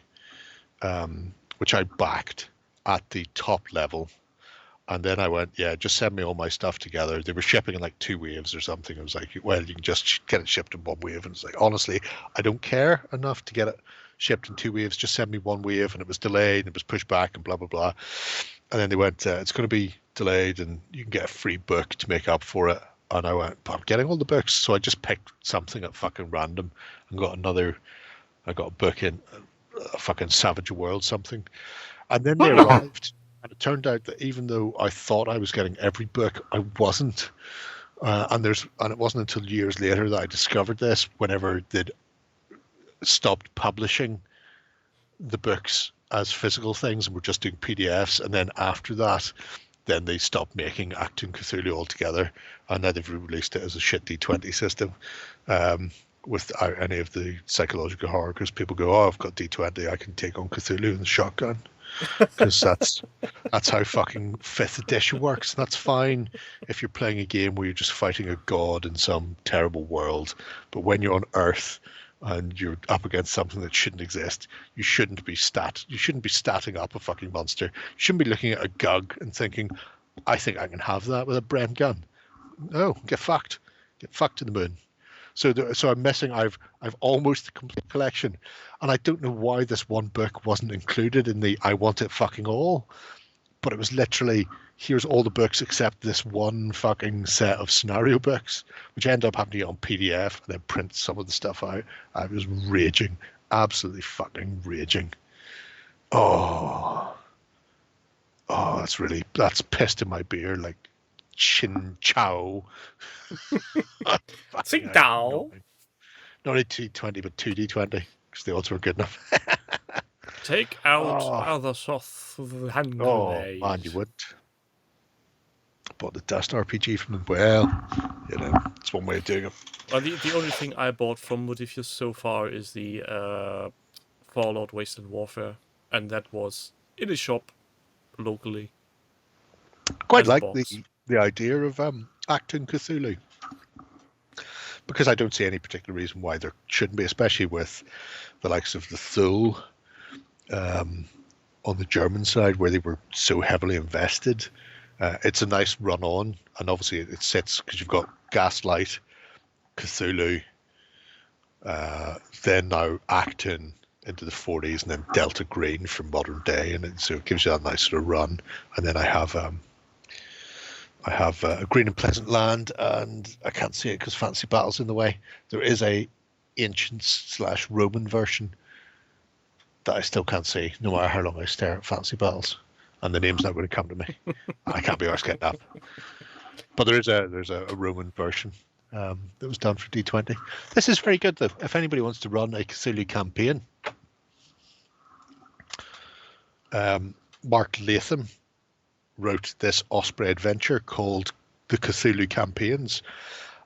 which I backed at the top level, and then I went, yeah, just send me all my stuff together. They were shipping in like 2 waves or something. I was like, well, you can just get it shipped in 1 wave, and it's like, honestly, I don't care enough to get it shipped in 2 waves. Just send me 1 wave, and it was delayed, and it was pushed back, and blah blah blah. And then they went, it's going to be delayed, and you can get a free book to make up for it. And I went, but I'm getting all the books, so I just picked something at fucking random and got I got a book in a fucking Savage World something, and then they arrived, and it turned out that even though I thought I was getting every book, I wasn't. And it wasn't until years later that I discovered this. Whenever they'd stopped publishing the books as physical things and were just doing PDFs, and then after that, then they stopped making Acton Cthulhu altogether, and now they've released it as a shit D20 system, without any of the psychological horror, because people go, oh, I've got D20, I can take on Cthulhu in the shotgun, because that's how fucking 5th edition works. That's fine if you're playing a game where you're just fighting a god in some terrible world, but when you're on Earth and you're up against something that shouldn't exist, you shouldn't be statting up a fucking monster. You shouldn't be looking at a gug and thinking, I think I can have that with a Bren gun. Oh, get fucked to the moon. So I'm missing. I've almost a complete collection, and I don't know why this one book wasn't included in the I want it fucking all. But it was literally, here's all the books except this one fucking set of scenario books, which I ended up having to get on PDF and then print some of the stuff out. I was raging, absolutely fucking raging. Oh, that's pissed in my beer like chin chow. Sing Dao. Not a T20, but 2D20, because the odds were good enough. Take out other soft hand grenades. Man, you wouldn't. Bought the Dust RPG from them. Well, it's one way of doing it. Well, the only thing I bought from Modifius so far is the Fallout Wasteland Warfare, and that was in a shop locally. Quite like the idea of acting Cthulhu, because I don't see any particular reason why there shouldn't be, especially with the likes of the Thule on the German side, where they were so heavily invested. It's a nice run on, and obviously it sits because you've got Gaslight, Cthulhu, then now Acton into the 40s, and then Delta Green from modern day, and so it gives you that nice sort of run. And then I have Green and Pleasant Land, and I can't see it because Fancy Battle's in the way. There is a ancient/Roman version that I still can't see, no matter how long I stare at Fancy Battles, and the name's not going to come to me. I can't be arsed getting that. But there's a Roman version that was done for D20. This is very good though. If anybody wants to run a Cthulhu campaign, Mark Latham wrote this Osprey adventure called the Cthulhu Campaigns,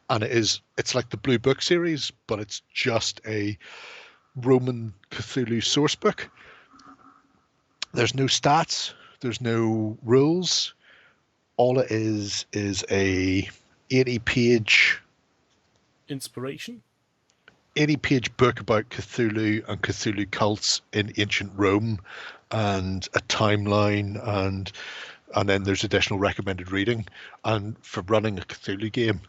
and it's like the Blue Book series, but it's just a Roman Cthulhu source book. There's no stats, there's no rules. All it is a 80-page inspiration, 80-page book about Cthulhu and Cthulhu cults in ancient Rome, and a timeline, and then there's additional recommended reading. And for running a Cthulhu game,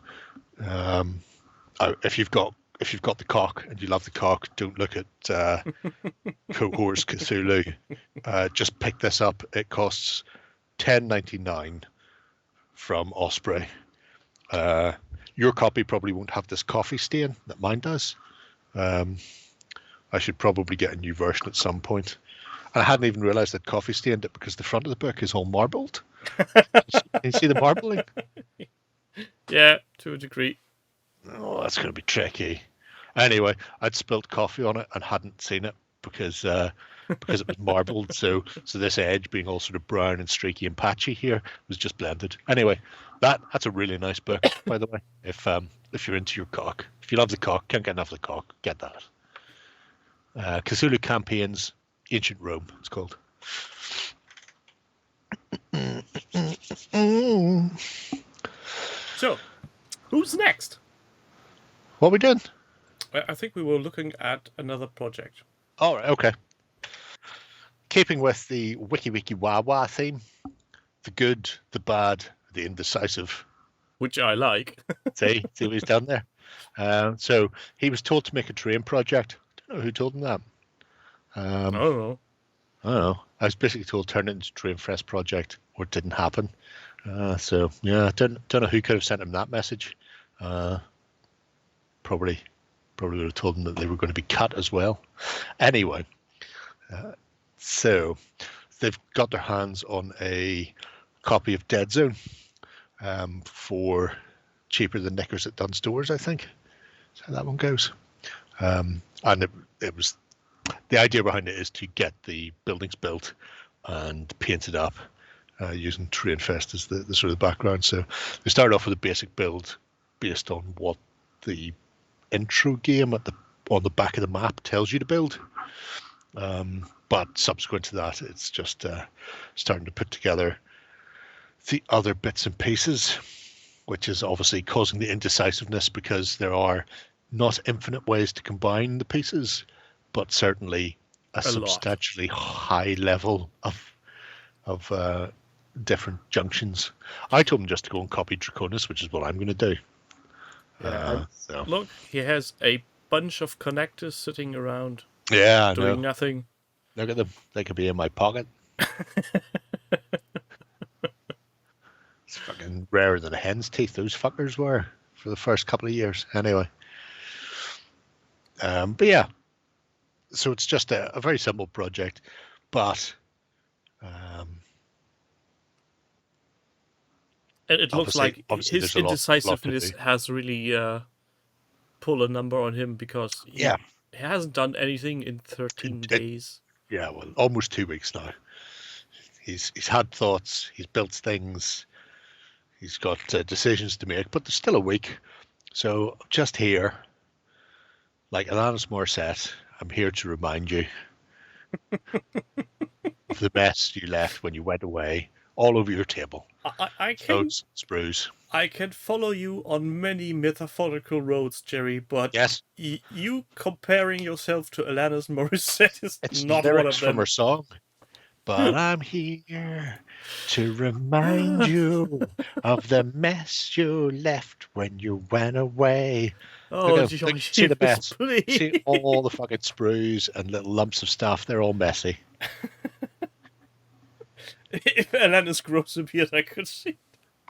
if you've got the cock and you love the cock, don't look at Cohorts Cthulhu. Just pick this up. It costs $10.99 from Osprey. Your copy probably won't have this coffee stain that mine does. I should probably get a new version at some point. And I hadn't even realised that coffee stained it because the front of the book is all marbled. You see the marbling? Yeah, to a degree. Oh, that's going to be tricky. Anyway, I'd spilt coffee on it and hadn't seen it because it was marbled. So this edge being all sort of brown and streaky and patchy here was just blended. Anyway, that's a really nice book, by the way. If you're into your cock, if you love the cock, can't get enough of the cock, get that. Cthulhu Campaigns, Ancient Rome, it's called. So, who's next? What are we doing? I think we were looking at another project. All right, okay. Keeping with the wiki wah wah theme, the good, the bad, the indecisive. Which I like. see what he's done there. So he was told to make a train project. I don't know who told him that. I don't know. I was basically told turn it into Train Fresh project, or it didn't happen. So yeah, I don't know who could have sent him that message. Probably would have told them that they were going to be cut as well. Anyway, so they've got their hands on a copy of Dead Zone for cheaper than knickers at Dunnes Stores, I think. That's how that one goes. And it was, the idea behind it is to get the buildings built and painted up using Trainfest as the sort of background. So they started off with a basic build based on what the intro game on the back of the map tells you to build. But subsequent to that, it's just starting to put together the other bits and pieces, which is obviously causing the indecisiveness because there are not infinite ways to combine the pieces, but certainly a substantially high level of different junctions. I told him just to go and copy Draconis, which is what I'm going to do. So. Look, he has a bunch of connectors sitting around Yeah, I know. doing nothing. Look at them. They could be in my pocket. It's fucking rarer than a hen's teeth, those fuckers were, for the first couple of years. Anyway. But yeah. So it's just a very simple project. But And it looks like obviously his there's a lot to indecisiveness do. has really pulled a number on him because he hasn't done anything in 13 days. Yeah, well, almost 2 weeks now. He's had thoughts, he's built things, he's got decisions to make, but there's still a week. So just here, like Alanis Morissette, I'm here to remind you of the mess you left when you went away, all over your table. I can Notes, sprues. I can follow you on many metaphorical roads, Jerry, but Yes, you comparing yourself to Alanis Morissette is it's not one lyrics of them. from her song. But I'm here to remind you of the mess you left when you went away. Oh, See the mess. please. See all the fucking sprues and little lumps of stuff. They're all messy. If Alanis grows a beard, I could see.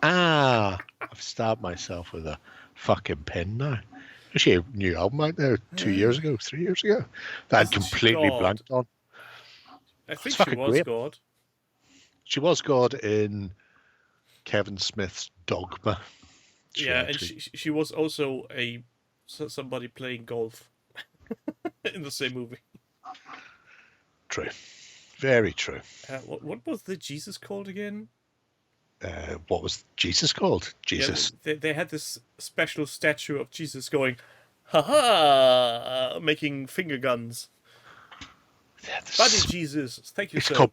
I've stabbed myself with a fucking pin now. There's a new album out there 2 years ago, 3 years ago that I'd Isn't she completely God? blanked on. I think It's she fucking was great. God. She was God in Kevin Smith's Dogma. Yeah, and trilogy. she was also somebody playing golf in the same movie. True. Very true. What was the Jesus called again? What was Jesus called? Jesus. Yeah, they had this special statue of Jesus going, ha ha, making finger guns. Yeah, this- Buddy Jesus, thank you, It's sir. called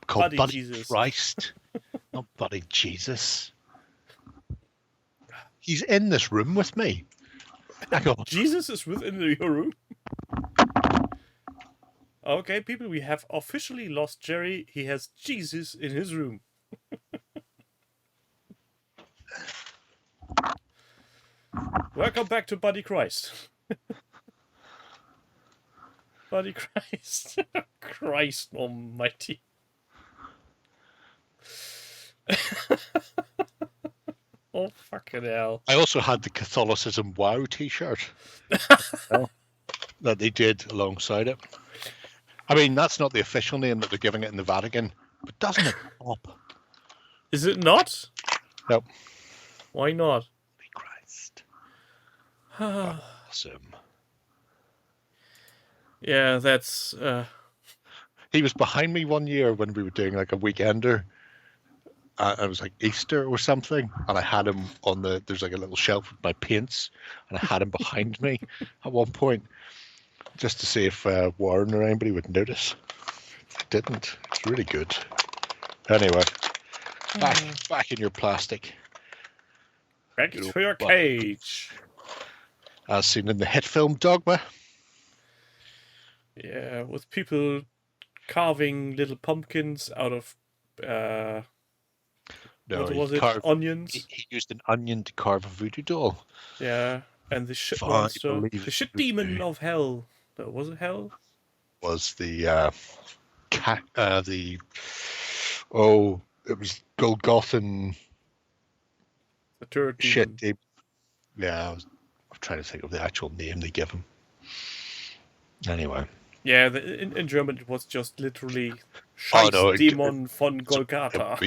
Buddy Buddy Jesus. Christ, not Buddy Jesus. He's in this room with me. I go, Jesus is within your room. Okay, people, we have officially lost Jerry. He has Jesus in his room. Welcome back to Buddy Christ. Buddy Christ. Christ almighty. Oh, fucking hell. I also had the Catholicism Wow t-shirt that they did alongside it. I mean, that's not the official name that they're giving it in the Vatican, but doesn't it pop? Is it not? Nope. Why not? Be Christ. Awesome. Yeah, that's... He was behind me one year when we were doing like a weekender. It was like Easter or something, and I had him on there's like a little shelf with my paints, and I had him behind me at one point, just to see if Warren or anybody would notice. Didn't. It's really good. Anyway, back in your plastic. Back Good to your old cage. As seen in the hit film Dogma. Yeah, with people carving little pumpkins out of... No, what he was it? carved- Onions? He used an onion to carve a voodoo doll. Yeah, and the shit If I monster. believe The shit it, demon of hell. No, was it hell? Was the it was Golgothan The third demon. shit. Yeah, I'm trying to think of the actual name they give him. Anyway, Yeah, in German it was just literally Oh, Scheiß no, Demon von Golgatha.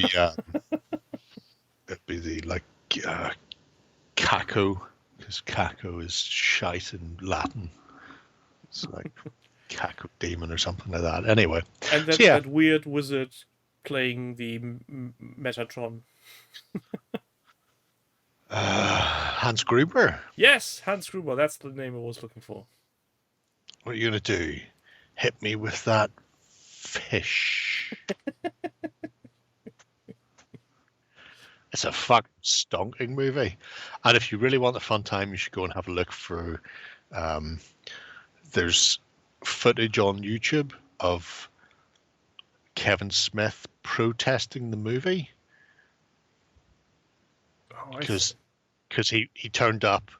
it'd be the like caco, because caco is shite in Latin. It's like caco demon or something like that. Anyway, And that, so yeah. that weird wizard playing the Metatron. Hans Gruber, Yes, Hans Gruber, that's the name I was looking for. what are you gonna do? Hit me with that fish. It's a fucking stonking movie, and if you really want a fun time, you should go and have a look for. There's footage on YouTube of Kevin Smith protesting the movie because he turned up,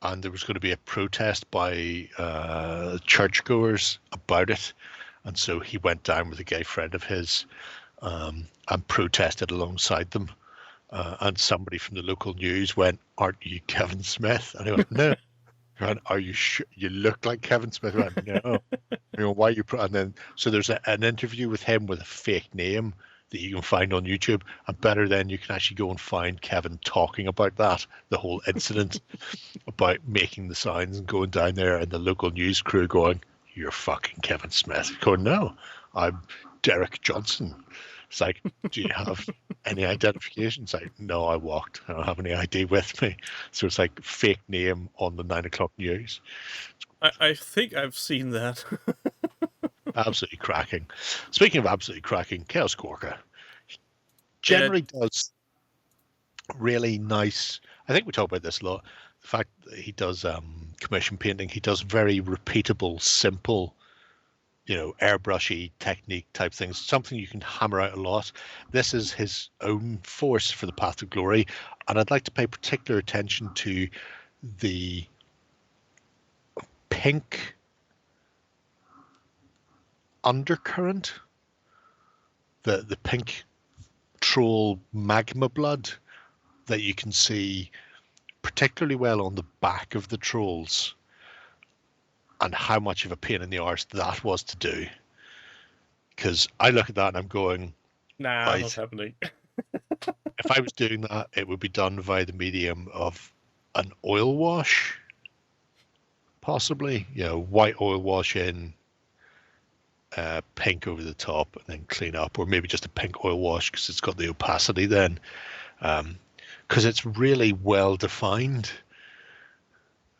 and there was going to be a protest by churchgoers about it, and so he went down with a gay friend of his and protested alongside them. And somebody from the local news went, "Aren't you Kevin Smith?" And he went, "No." He went, "Are you sure? You look like Kevin Smith." He went, "No." You know, why you? And then so there's an interview with him with a fake name that you can find on YouTube, and better then you can actually go and find Kevin talking about that, the whole incident about making the signs and going down there, and the local news crew going, "You're fucking Kevin Smith." Going, "No, I'm Derek Johnson." It's like, "Do you have any identification?" It's like, "No, I walked. I don't have any ID with me." So it's like fake name on the 9 o'clock news. I think I've seen that. Absolutely cracking. Speaking of absolutely cracking, Chaos Corker generally does really nice. I think we talk about this a lot. The fact that he does commission painting, he does very repeatable, simple, airbrushy technique type things, something you can hammer out a lot. This is his own force for the Path of Glory, and I'd like to pay particular attention to the pink undercurrent, the pink troll magma blood that you can see particularly well on the back of the trolls, and how much of a pain in the arse that was to do. Because I look at that and I'm going, Nah, right, not happening. if I was doing that, it would be done via the medium of an oil wash, possibly, white oil wash in, pink over the top, and then clean up, or maybe just a pink oil wash because it's got the opacity then, because it's really well defined,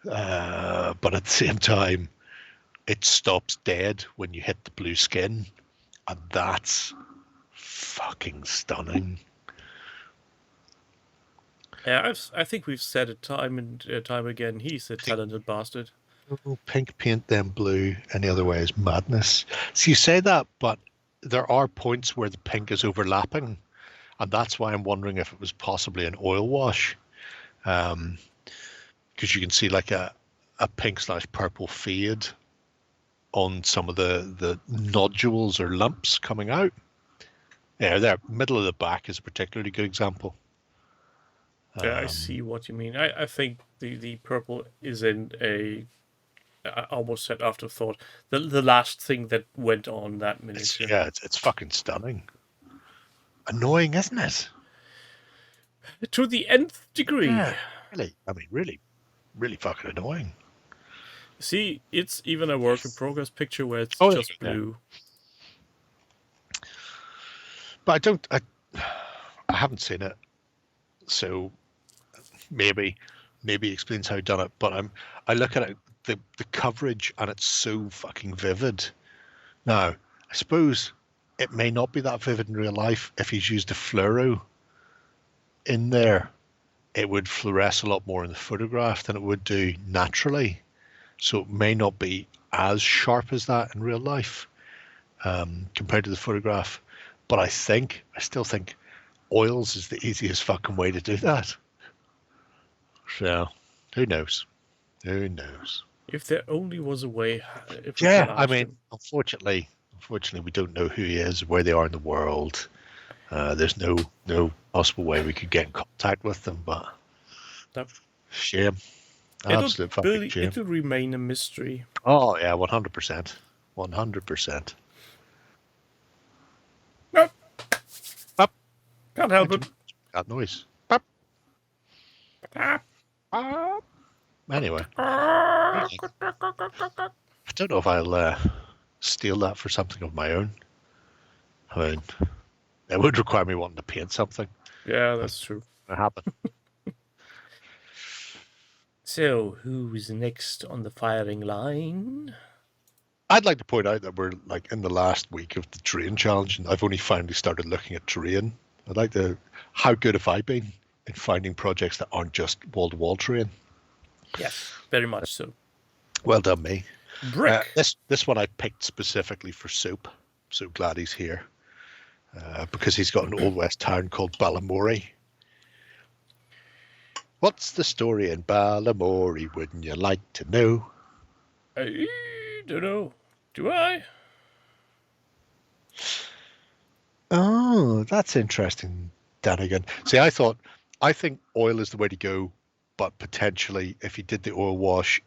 but at the same time it stops dead when you hit the blue skin, and that's fucking stunning. Yeah, I think we've said it time and time again. He's a talented bastard. Oh, pink paint then blue any other way is madness. So you say that, but there are points where the pink is overlapping, and that's why I'm wondering if it was possibly an oil wash, because you can see like a pink/purple fade on some of the nodules or lumps coming out. Yeah, there, middle of the back is a particularly good example. Yeah, I see what you mean. I think the purple is in I almost said afterthought. The last thing that went on that miniature. It's fucking stunning. Annoying, isn't it? To the nth degree. Yeah, really. I mean, really, really fucking annoying. See, it's even a work in progress picture where it's just blue. But I haven't seen it, so maybe explains how he done it. But I look at it, the coverage, and it's so fucking vivid. Now, I suppose it may not be that vivid in real life. If he's used a fluoro in there, it would fluoresce a lot more in the photograph than it would do naturally. So it may not be as sharp as that in real life, compared to the photograph. But I still think oils is the easiest fucking way to do that. So, who knows? Who knows? If there only was a way. I mean, unfortunately, we don't know who he is, where they are in the world. There's no possible way we could get in contact with them, but shame. Absolute fucking shame. It'll remain a mystery. Oh, yeah, 100%. 100%. Nope. Up. Can't help it. That noise. Up. Anyway. I don't know if I'll steal that for something of my own. I mean, it would require me wanting to paint something. Yeah, that's true. It happen. So, who's next on the firing line? I'd like to point out that we're like in the last week of the terrain challenge, and I've only finally started looking at terrain. How good have I been in finding projects that aren't just wall-to-wall terrain? Yes, very much so. Well done, me. Brick. This one I picked specifically for Soap. So glad he's here, because he's got an old west town called Ballamori. What's the story in Balamory? Wouldn't you like to know? I don't know. Do I? Oh, that's interesting, Danigan. See, I think oil is the way to go, but potentially if you did the oil wash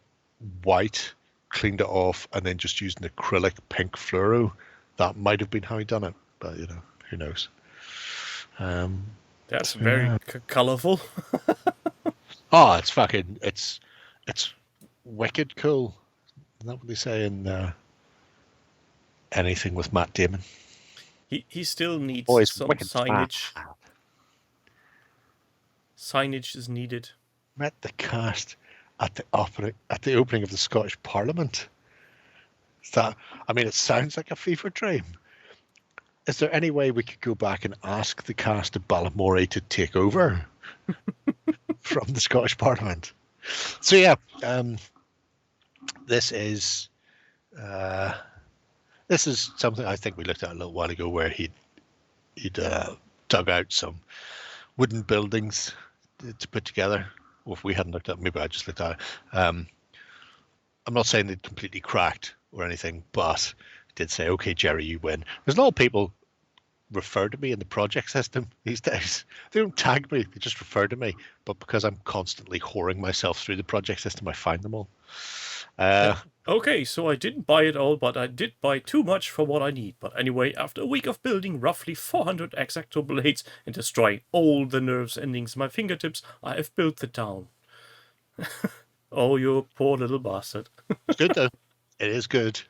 white, cleaned it off, and then just used an acrylic pink fluoro, that might have been how he done it. But who knows? That's So, very yeah. colorful. Oh, it's wicked cool. Isn't that what they say in anything with Matt Damon? He still needs Boys, some wicked signage. smart. Signage is needed. Met the cast at the opening of the Scottish Parliament. It sounds like a fever dream. Is there any way we could go back and ask the cast of Balamory to take over from the Scottish Parliament? So yeah, this is something I think we looked at a little while ago, where he'd dug out some wooden buildings to put together. Well, if we hadn't looked at it, maybe I just looked at it. I'm not saying they'd completely cracked or anything, but I did say, okay, Jerry, you win. There's a lot of people refer to me in the project system these days. They don't tag me, they just refer to me. But because I'm constantly whoring myself through the project system, I find them all. Okay, so I didn't buy it all, but I did buy too much for what I need. But anyway, after a week of building roughly 400 X-Acto blades and destroying all the nerves endings in my fingertips, I have built the town. Oh, you poor little bastard. It's good though. It is good.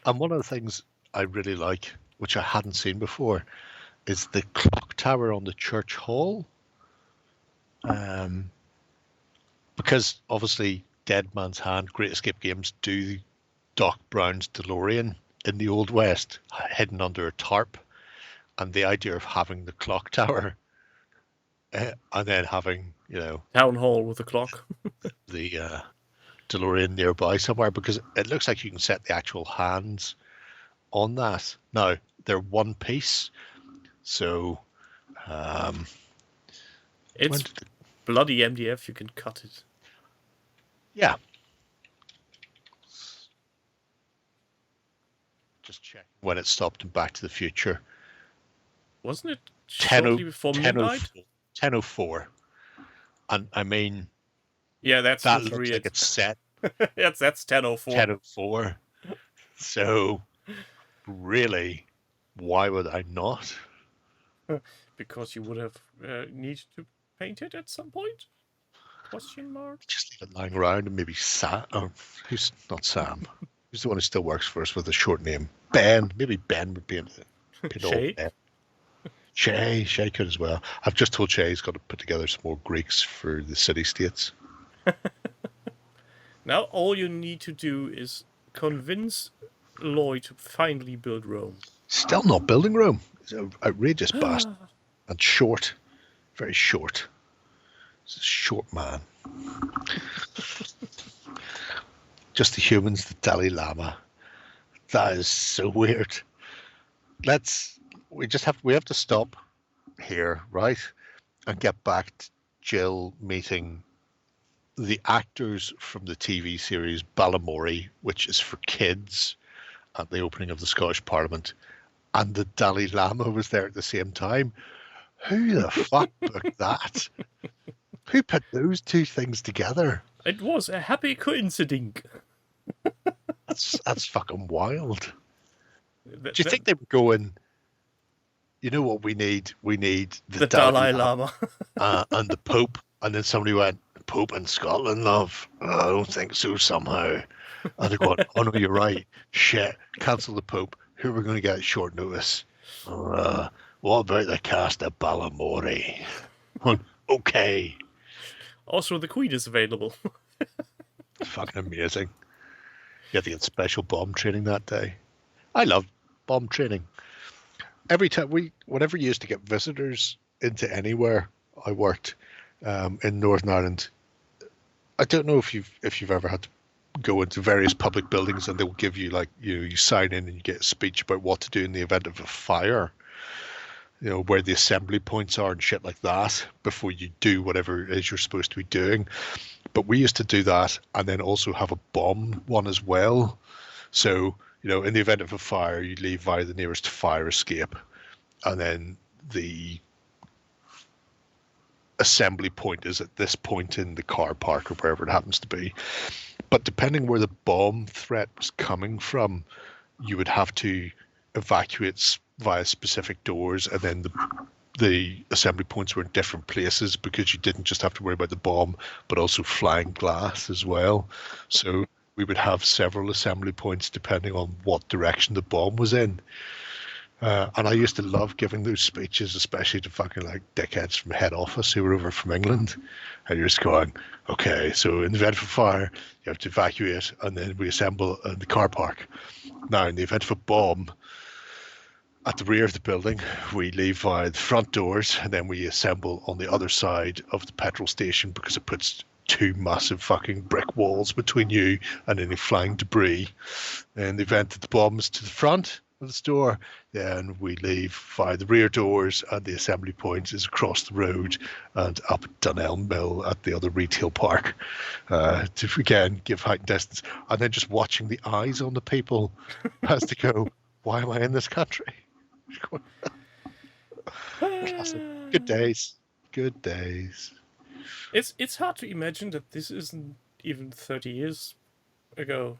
And one of the things I really like, which I hadn't seen before, is the clock tower on the church hall. Because obviously Dead Man's Hand, Great Escape Games do Doc Brown's DeLorean in the Old West, hidden under a tarp. And the idea of having the clock tower and then having, Town hall with a clock. the DeLorean nearby somewhere, because it looks like you can set the actual hands on that. Now, they're one piece, so It's bloody MDF, you can cut it. yeah. Just check when it stopped in Back to the Future. Wasn't it shortly before midnight? 10:04. And I mean, Yeah, that's that literally looks like it. it's set that's 10:04. 10:04. So really, why would I not? Because you would have needed to paint it at some point? Question mark? Just leave it lying around, and maybe Sam. Oh, who's not Sam? Who's the one who still works for us with a short name? Ben. Maybe Ben would be in it. Shay? Shay could as well. I've just told Shay he's got to put together some more Greeks for the city-states. Now all you need to do is convince Lloyd to finally build Rome. Still not building Rome. He's an outrageous bastard. And short. Very short. He's a short man. Just the humans, the Dalai Lama. That is so weird. We have to stop here, right? And get back to Jill meeting the actors from the TV series Balamory, which is for kids, at the opening of the Scottish Parliament. And the Dalai Lama was there at the same time. Who the fuck booked that? Who put those two things together? It was a happy coincidence. That's fucking wild. Do you think they were going, you know what we need? We need the Dalai Lama. And the Pope. And then somebody went, Pope in Scotland, love? Oh, I don't think so somehow. And they're going, oh no, you're right. Shit, cancel the Pope. Who are we going to get at short notice? What about the cast of Balamory? Okay. Also, the Queen is available. Fucking amazing. You had to get special bomb training that day. I love bomb training. Every time whenever you used to get visitors into anywhere I worked in Northern Ireland, I don't know if you've ever had to go into various public buildings and they'll give you you sign in and you get a speech about what to do in the event of a fire. you know, where the assembly points are and shit like that before you do whatever it is you're supposed to be doing. But we used to do that and then also have a bomb one as well. So, you know, in the event of a fire, you leave via the nearest fire escape, and then the assembly point is at this point in the car park or wherever it happens to be. But depending where the bomb threat was coming from, you would have to evacuate via specific doors, and then the assembly points were in different places because you didn't just have to worry about the bomb, but also flying glass as well. So we would have several assembly points depending on what direction the bomb was in. And I used to love giving those speeches, especially to fucking like dickheads from head office who were over from England. And you're just going, okay, so in the event of a fire, you have to evacuate, and then we assemble in the car park. Now, in the event of a bomb, at the rear of the building, we leave via the front doors, and then we assemble on the other side of the petrol station because it puts two massive fucking brick walls between you and any flying debris. In the event that the bomb is to the front of the store, then we leave via the rear doors, and the assembly point is across the road and up at Dunelm Mill at the other retail park, to again give height and distance, and then just watching the eyes on the people as they go, why am I in this country? Classic. Good days. Good days. It's hard to imagine that this isn't even 30 years ago.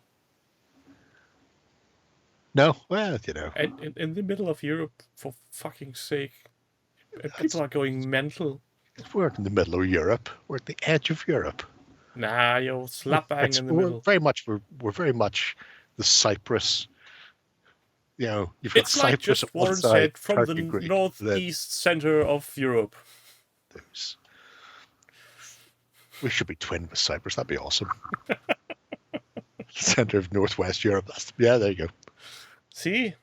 No, well, you know. And in the middle of Europe, for fucking sake. And people are going mental. We're in the middle of Europe. We're at the edge of Europe. Nah, you're slap bang in the middle. We're very much the Cyprus. You know, you've got It's like Cyprus just on one Warren side, said, from Turkey, the Greece, northeast center of Europe. those. We should be twinned with Cyprus. That'd be awesome. Center of Northwest Europe. Yeah, there you go. See?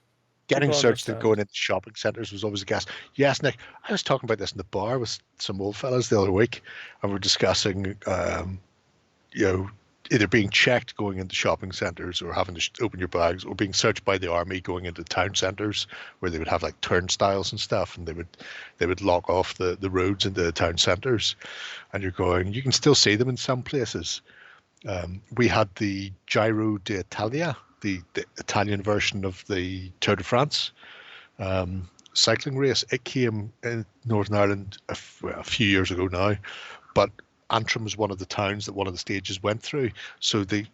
Getting People searched and understand. going into shopping centres was always a gas. Yes, Nick, I was talking about this in the bar with some old fellas the other week, and we're discussing, you know, either being checked going into shopping centres or having to open your bags, or being searched by the army going into town centres where they would have like turnstiles and stuff, and they would lock off the roads into the town centres, and you're going, you can still see them in some places. We had the Giro d'Italia, the Italian version of the Tour de France cycling race. It came in Northern Ireland a few years ago now, but Antrim was one of the towns that one of the stages went through. So they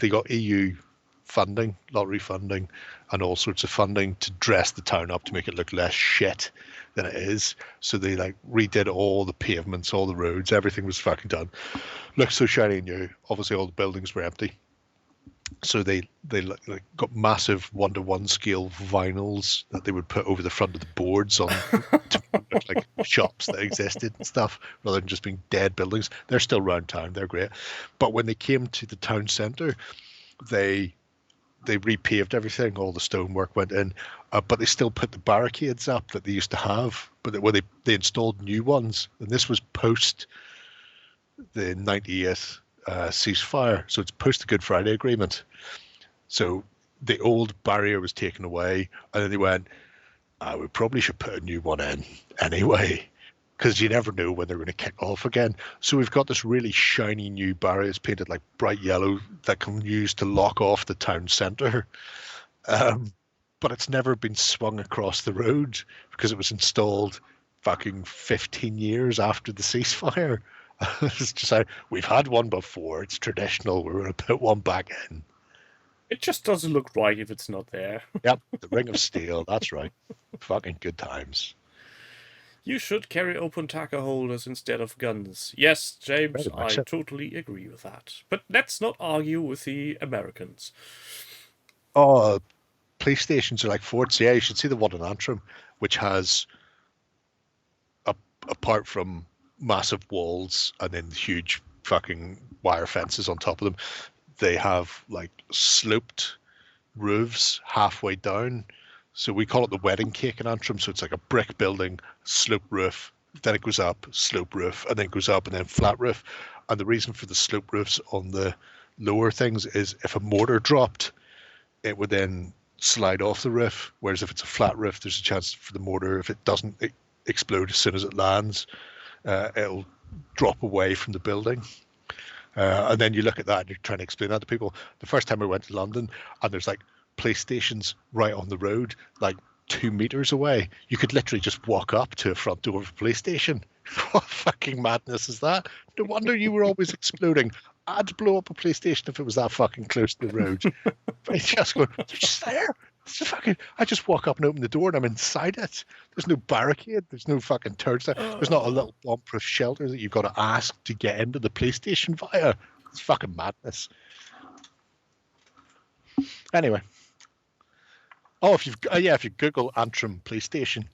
got EU funding, lottery funding, and all sorts of funding to dress the town up to make it look less shit than it is. So they like redid all the pavements, all the roads, everything was fucking done. Looked so shiny and new. Obviously all the buildings were empty. So they like got massive 1-to-1 scale vinyls that they would put over the front of the boards on to look like shops that existed and stuff, rather than just being dead buildings. They're still around town. They're great. But when they came to the town centre, they repaved everything. All the stonework went in, but they still put the barricades up that they used to have. But they installed new ones, and this was post the 98th ceasefire, so it's post the Good Friday Agreement. So the old barrier was taken away, and then they went, we probably should put a new one in anyway, because you never know when they're going to kick off again. So we've got this really shiny new barriers painted like bright yellow that can use to lock off the town centre. But it's never been swung across the road because it was installed fucking 15 years after the ceasefire. It's just like, we've had one before, it's traditional, we're going to put one back in. It just doesn't look right if it's not there. Yep, the Ring of Steel, that's right. Fucking good times. You should carry open tacker holders instead of guns. Yes, James, Very I much so. totally agree with that. But let's not argue with the Americans. Oh, police stations are like forts. Yeah, you should see the one in Antrim, which has, apart from massive walls and then huge fucking wire fences on top of them, they have like sloped roofs halfway down. So we call it the wedding cake in Antrim. So it's like a brick building, slope roof, then it goes up, slope roof, and then goes up and then flat roof. And the reason for the slope roofs on the lower things is if a mortar dropped, it would then slide off the roof. Whereas if it's a flat roof, there's a chance for the mortar, if it doesn't explode as soon as it lands, it'll drop away from the building. And then you look at that and you're trying to explain that to people. The first time I went to London, and there's like police stations right on the road, like 2 meters away. You could literally just walk up to a front door of a police station. What fucking madness is that? No wonder you were always exploding. I'd blow up a police station if it was that fucking close to the road. But just go, they're just there. It's a fucking, I just walk up and open the door and I'm inside it. There's no barricade. There's no fucking turnstile. There's not a little bomb-proof shelter that you've got to ask to get into the police station via. It's fucking madness. Anyway. Oh, if you Google Antrim police station,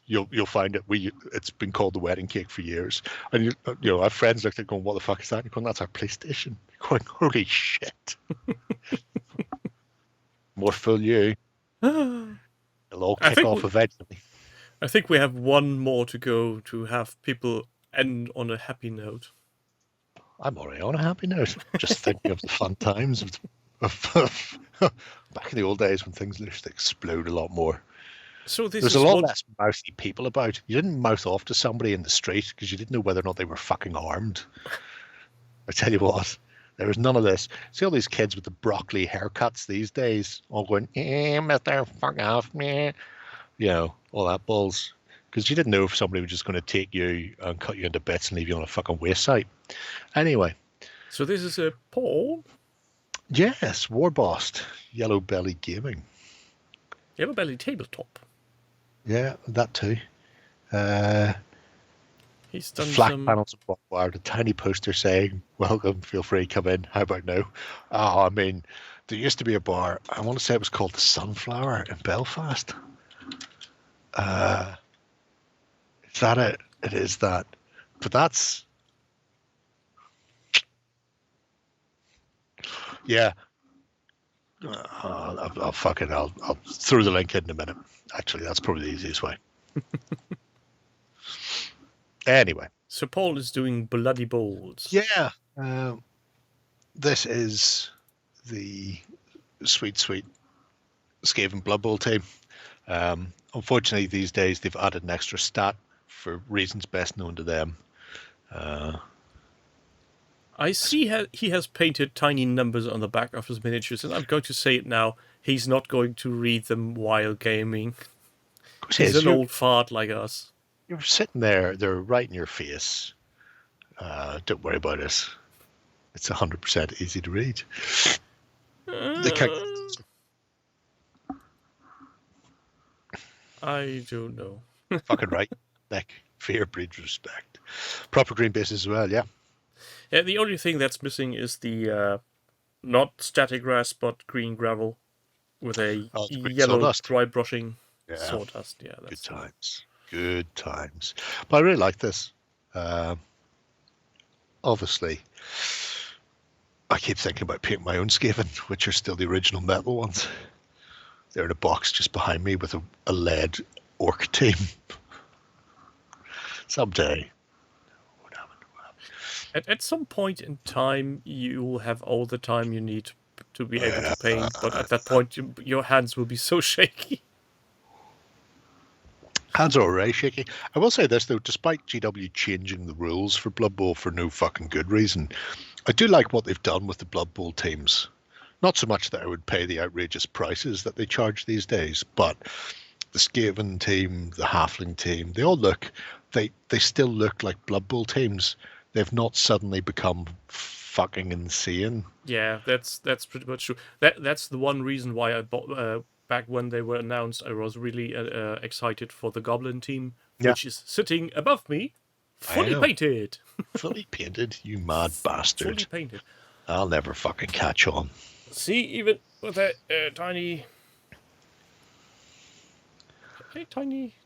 you'll find it. It's been called the wedding cake for years. And you know, I have friends looked at it going, "What the fuck is that?" And you're going, "That's our police station." You're going, "Holy shit!" More full you. It'll all kick off eventually. I think we have one more to go to have people end on a happy note. I'm already on a happy note. Just thinking of the fun times of back in the old days when things used to explode a lot more. So there's a lot less mouthy people about. You didn't mouth off to somebody in the street because you didn't know whether or not they were fucking armed. I tell you what, there was none of this. See all these kids with the broccoli haircuts these days, all going, Mr. Fuck off, man. You know, all that balls. Because you didn't know if somebody was just going to take you and cut you into bits and leave you on a fucking waste site. Anyway. So this is a Paul? Yes, Warbossed. Yellow Belly Gaming. Yellow Belly Tabletop. Yeah, that too. He's done flat some panels of black wire, a tiny poster saying, "Welcome, feel free to come in." How about now? Oh, I mean, there used to be a bar. I want to say it was called the Sunflower in Belfast. Is that it? It is that. But that's... Yeah. I'll fucking... I'll throw the link in a minute. Actually, that's probably the easiest way. Anyway. So Paul is doing Bloody Balls. Yeah. This is the sweet Skaven Blood Bowl team. Unfortunately, these days they've added an extra stat for reasons best known to them. I see he has painted tiny numbers on the back of his miniatures, and I'm going to say it now. He's not going to read them while gaming. He's an old fart like us. You're sitting there, they're right in your face. Don't worry about it. It's 100% easy to read. I don't know. Fucking right. Like, fear breeds respect. Proper green bases as well, yeah. Yeah, the only thing that's missing is the not static grass, but green gravel with a yellow sawdust. dry brushing Yeah. sawdust. Yeah, that's Good times. Good times. But I really like this. Obviously, I keep thinking about painting my own Skaven, which are still the original metal ones. They're in a box just behind me with a lead orc team. Someday. At some point in time, you will have all the time you need to be able to paint, but at that point, your hands will be so shaky. Hands are already shaky. I will say this, though, despite GW changing the rules for Blood Bowl for no fucking good reason, I do like what they've done with the Blood Bowl teams. Not so much that I would pay the outrageous prices that they charge these days, but the Skaven team, the Halfling team, they all look, they still look like Blood Bowl teams. They've not suddenly become fucking insane. Yeah, that's pretty much true. That's the one reason why I bought, back when they were announced, I was really excited for the Goblin team, which is sitting above me, fully painted. Fully painted, you mad bastard. Fully painted. I'll never fucking catch on. See, even with that tiny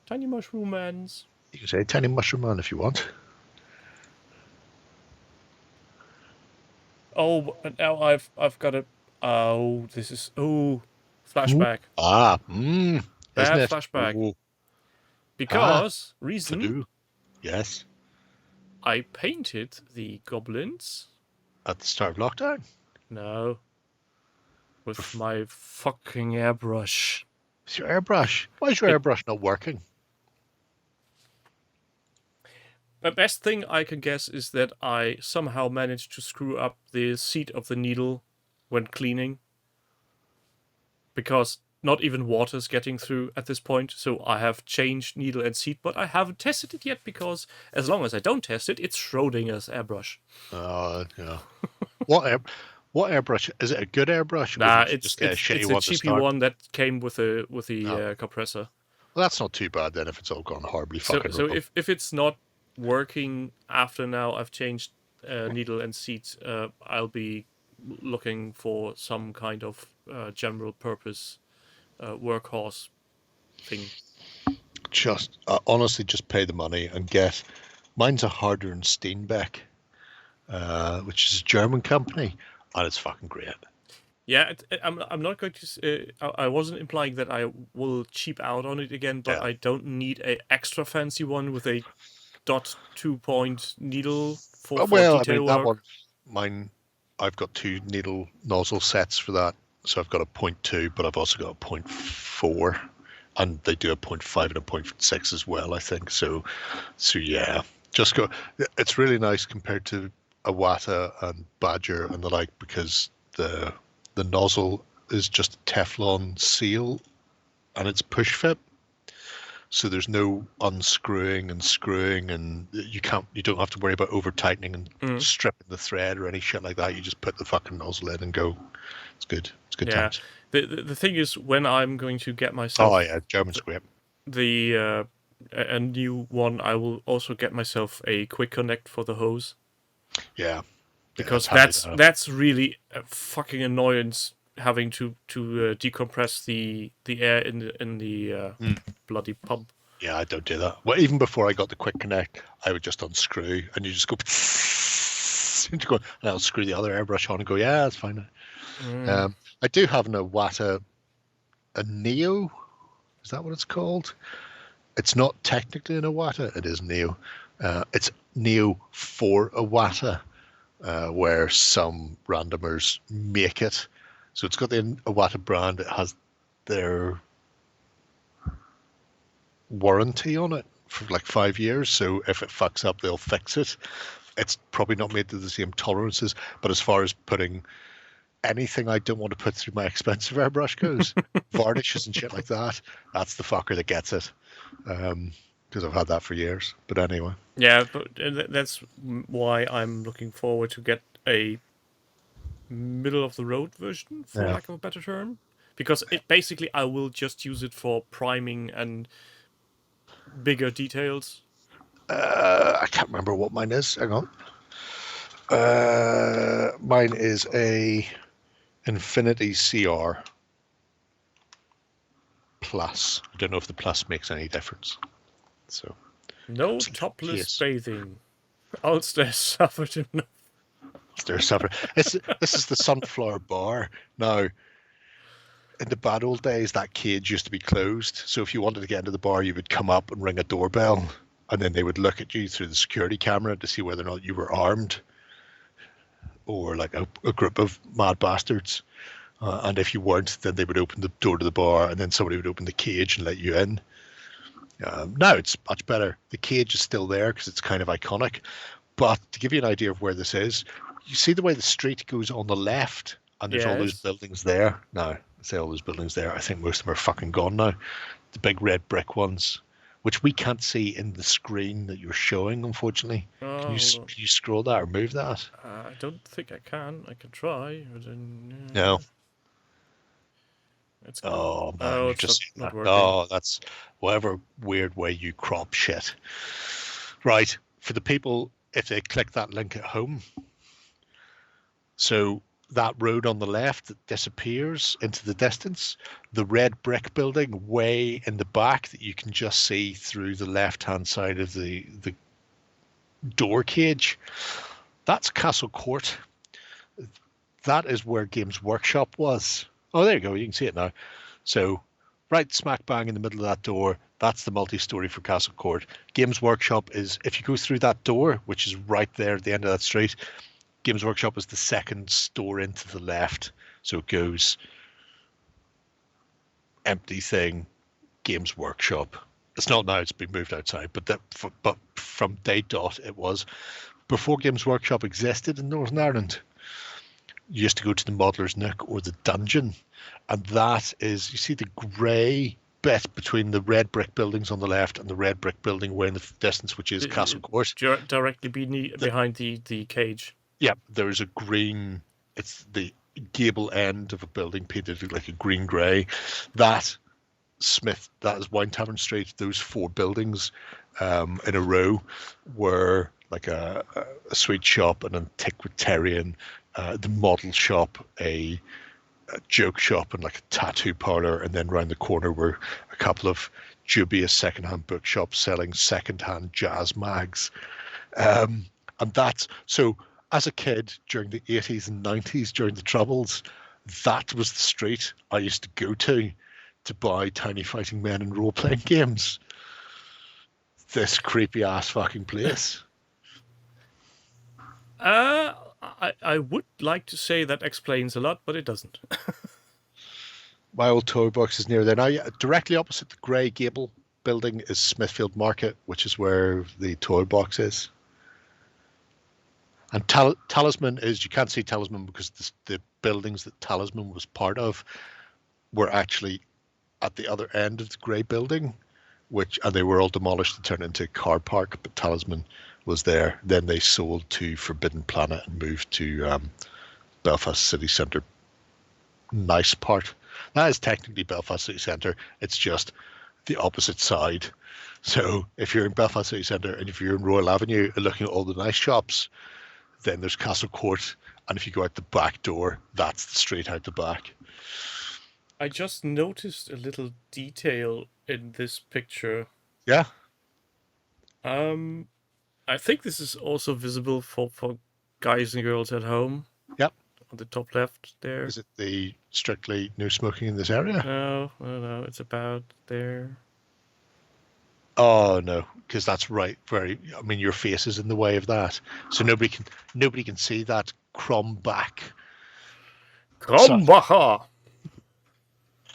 mushroom mans. You can say tiny mushroom man if you want. Oh, and now I've got a. Oh, this is flashback. Bad Flashback. Ooh. Because reason. Yes. I painted the goblins At the start of lockdown. No. with my fucking airbrush. It's your airbrush. Why is your airbrush not working? The best thing I can guess is that I somehow managed to screw up the seat of the needle when cleaning. Because not even water's getting through at this point, so I have changed needle and seat, but I haven't tested it yet because as long as I don't test it, it's Schrodinger's airbrush. Yeah. What airbrush? Is it a good airbrush? Or Nah, did you it's just get a shitty one to cheapy start? one that came with the compressor. Well, that's not too bad then if it's all gone horribly fucking So wrong. if it's not working after now I've changed needle and seat, I'll be looking for some kind of general purpose workhorse thing. Just honestly, just pay the money and get. Mine's a Harder and Steenbeck, which is a German company, and it's fucking great. Yeah, I'm not going to. I wasn't implying that I will cheap out on it again, but Yeah. I don't need a extra fancy one with a dot 2-point needle for Well, I detail mean that work. one. Mine, I've got 2 needle nozzle sets for that, so I've got a 0.2, but I've also got a 0.4, and they do a 0.5 and a 0.6 as well, I think. So yeah, just go. It's really nice compared to Iwata and Badger and the like, because the nozzle is just a Teflon seal, and it's push fit. So there's no unscrewing and screwing, and you don't have to worry about over tightening and stripping the thread or any shit like that. You just put the fucking nozzle in and go. It's good. It's good Yeah. times. The thing is, when I'm going to get myself Oh yeah, German script. a new one, I will also get myself a quick connect for the hose. Yeah. Because handy. that's really a fucking annoyance having to decompress the air in the bloody pump. Yeah, I don't do that. Well, even before I got the quick connect, I would just unscrew and you just go, and I'll screw the other airbrush on and go, yeah, that's fine. I do have an Iwata, a Neo. Is that what it's called? It's not technically an Iwata. It is Neo. It's Neo for Iwata, where some randomers make it. So it's got the Iwata brand. It has their warranty on it for like 5 years. So if it fucks up, they'll fix it. It's probably not made to the same tolerances, but as far as putting anything I don't want to put through my expensive airbrush goes, varnishes and shit like that, that's the fucker that gets it. Because I've had that for years. But anyway. Yeah, but that's why I'm looking forward to get a middle of the road version, for lack of a better term. Because it basically I will just use it for priming and bigger details. I can't remember what mine is. Hang on. Mine is a Infinity CR Plus. I don't know if the Plus makes any difference. So no topless bathing. Ulster suffered enough. This is the Sunflower Bar. Now, in the bad old days, that cage used to be closed. So if you wanted to get into the bar, you would come up and ring a doorbell, and then they would look at you through the security camera to see whether or not you were armed or like a group of mad bastards. And if you weren't, then they would open the door to the bar, and then somebody would open the cage and let you in. Now it's much better. The cage is still there because it's kind of iconic. But to give you an idea of where this is, you see the way the street goes on the left, and there's all those buildings there. Now, I say all those buildings there. I think most of them are fucking gone now. The big red brick ones, which we can't see in the screen that you're showing, unfortunately. Oh, Can you scroll that or move that? I don't think I can. I can try. No. It's Oh man, you're just not working. oh, that's whatever weird way you crop shit. Right, for the people, if they click that link at home, so that road on the left that disappears into the distance, the red brick building way in the back that you can just see through the left-hand side of the door cage, that's Castle Court. That is where Games Workshop was. Oh, there you go. You can see it now. So right smack bang in the middle of that door, that's the multi-story for Castle Court. Games Workshop is, if you go through that door, which is right there at the end of that street, Games Workshop is the second store into the left. So it goes empty thing, Games Workshop. It's not now, it's been moved outside, but from day dot it was. Before Games Workshop existed in Northern Ireland, you used to go to the Modeller's Nook or the Dungeon, and that is, you see the grey bit between the red brick buildings on the left and the red brick building away in the distance, which is Castle Court. Directly behind the cage. Yeah, there is a green, it's the gable end of a building painted like a green-grey. That is Wine Tavern Street. Those 4 buildings in a row were like a sweet shop, an antiquarian, the model shop, a joke shop, and like a tattoo parlor, and then round the corner were a couple of dubious secondhand bookshops selling secondhand jazz mags. And that's so. As a kid during the 80s and 90s, during the Troubles, that was the street I used to go to buy Tiny Fighting Men and role-playing games. This creepy ass fucking place. I would like to say that explains a lot, but it doesn't. My old toy box is near there. Now, directly opposite the grey gable building is Smithfield Market, which is where the toy box is. And Talisman is, you can't see Talisman because the buildings that Talisman was part of were actually at the other end of the grey building, and they were all demolished and turned into a car park, but Talisman was there. Then they sold to Forbidden Planet and moved to Belfast City Centre. Nice part. That is technically Belfast City Centre. It's just the opposite side. So if you're in Belfast City Centre and if you're in Royal Avenue and looking at all the nice shops, then there's Castle Court, and if you go out the back door, that's the street out the back. I just noticed a little detail in this picture. Yeah. I think this is also visible for guys and girls at home. Yep. On the top left there. Is it the strictly no smoking in this area? No, it's about there. Oh no, because that's right. I mean, your face is in the way of that, so nobody can see that crumb back. Krombacher.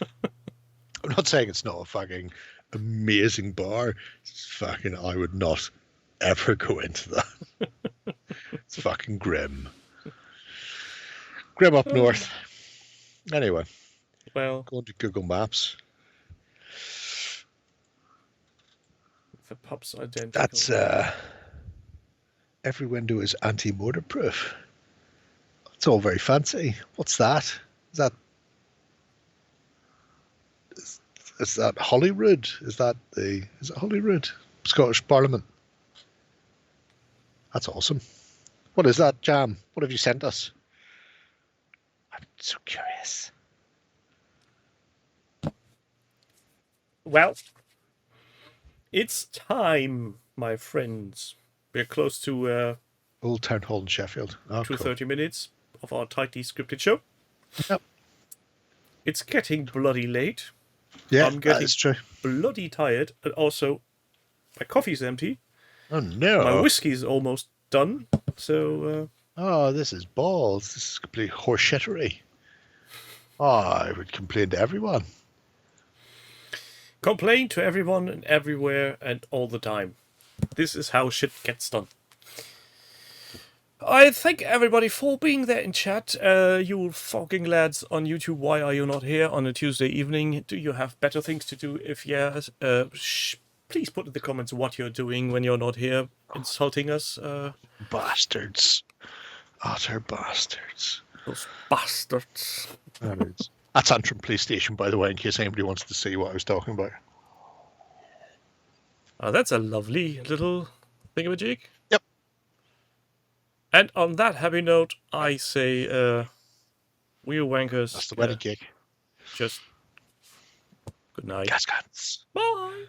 I'm not saying it's not a fucking amazing bar. It's fucking. I would not ever go into that. It's fucking grim. Grim up north. Anyway, well, going to Google Maps. The pub's identical. That's every window is anti-mortar-proof. It's all very fancy. What's that? Is that Holyrood? Is it Holyrood? Scottish Parliament. That's awesome. What is that, Jam? What have you sent us? I'm so curious. Well, it's time, my friends. We're close to Old Town Hall in Sheffield. Oh, to cool. 30 minutes of our tightly scripted show. Yep. It's getting bloody late. Yeah, I'm getting that is true. bloody tired, and also my coffee's empty. Oh no! My whiskey's almost done. So. Oh, this is balls. This is complete horseshittery. Oh, I would complain to everyone. Complain to everyone and everywhere and all the time. This is how shit gets done. I thank everybody for being there in chat. You fucking lads on YouTube, why are you not here on a Tuesday evening? Do you have better things to do? If yes, please put in the comments what you're doing when you're not here, insulting us. Bastards. Utter bastards. Those bastards. That's Antrim Police Station, by the way, in case anybody wants to see what I was talking about. Oh, that's a lovely little thingamajig. Yep. And on that happy note, I say, we wankers. That's the wedding cake. Just good night. Gas guns. Bye.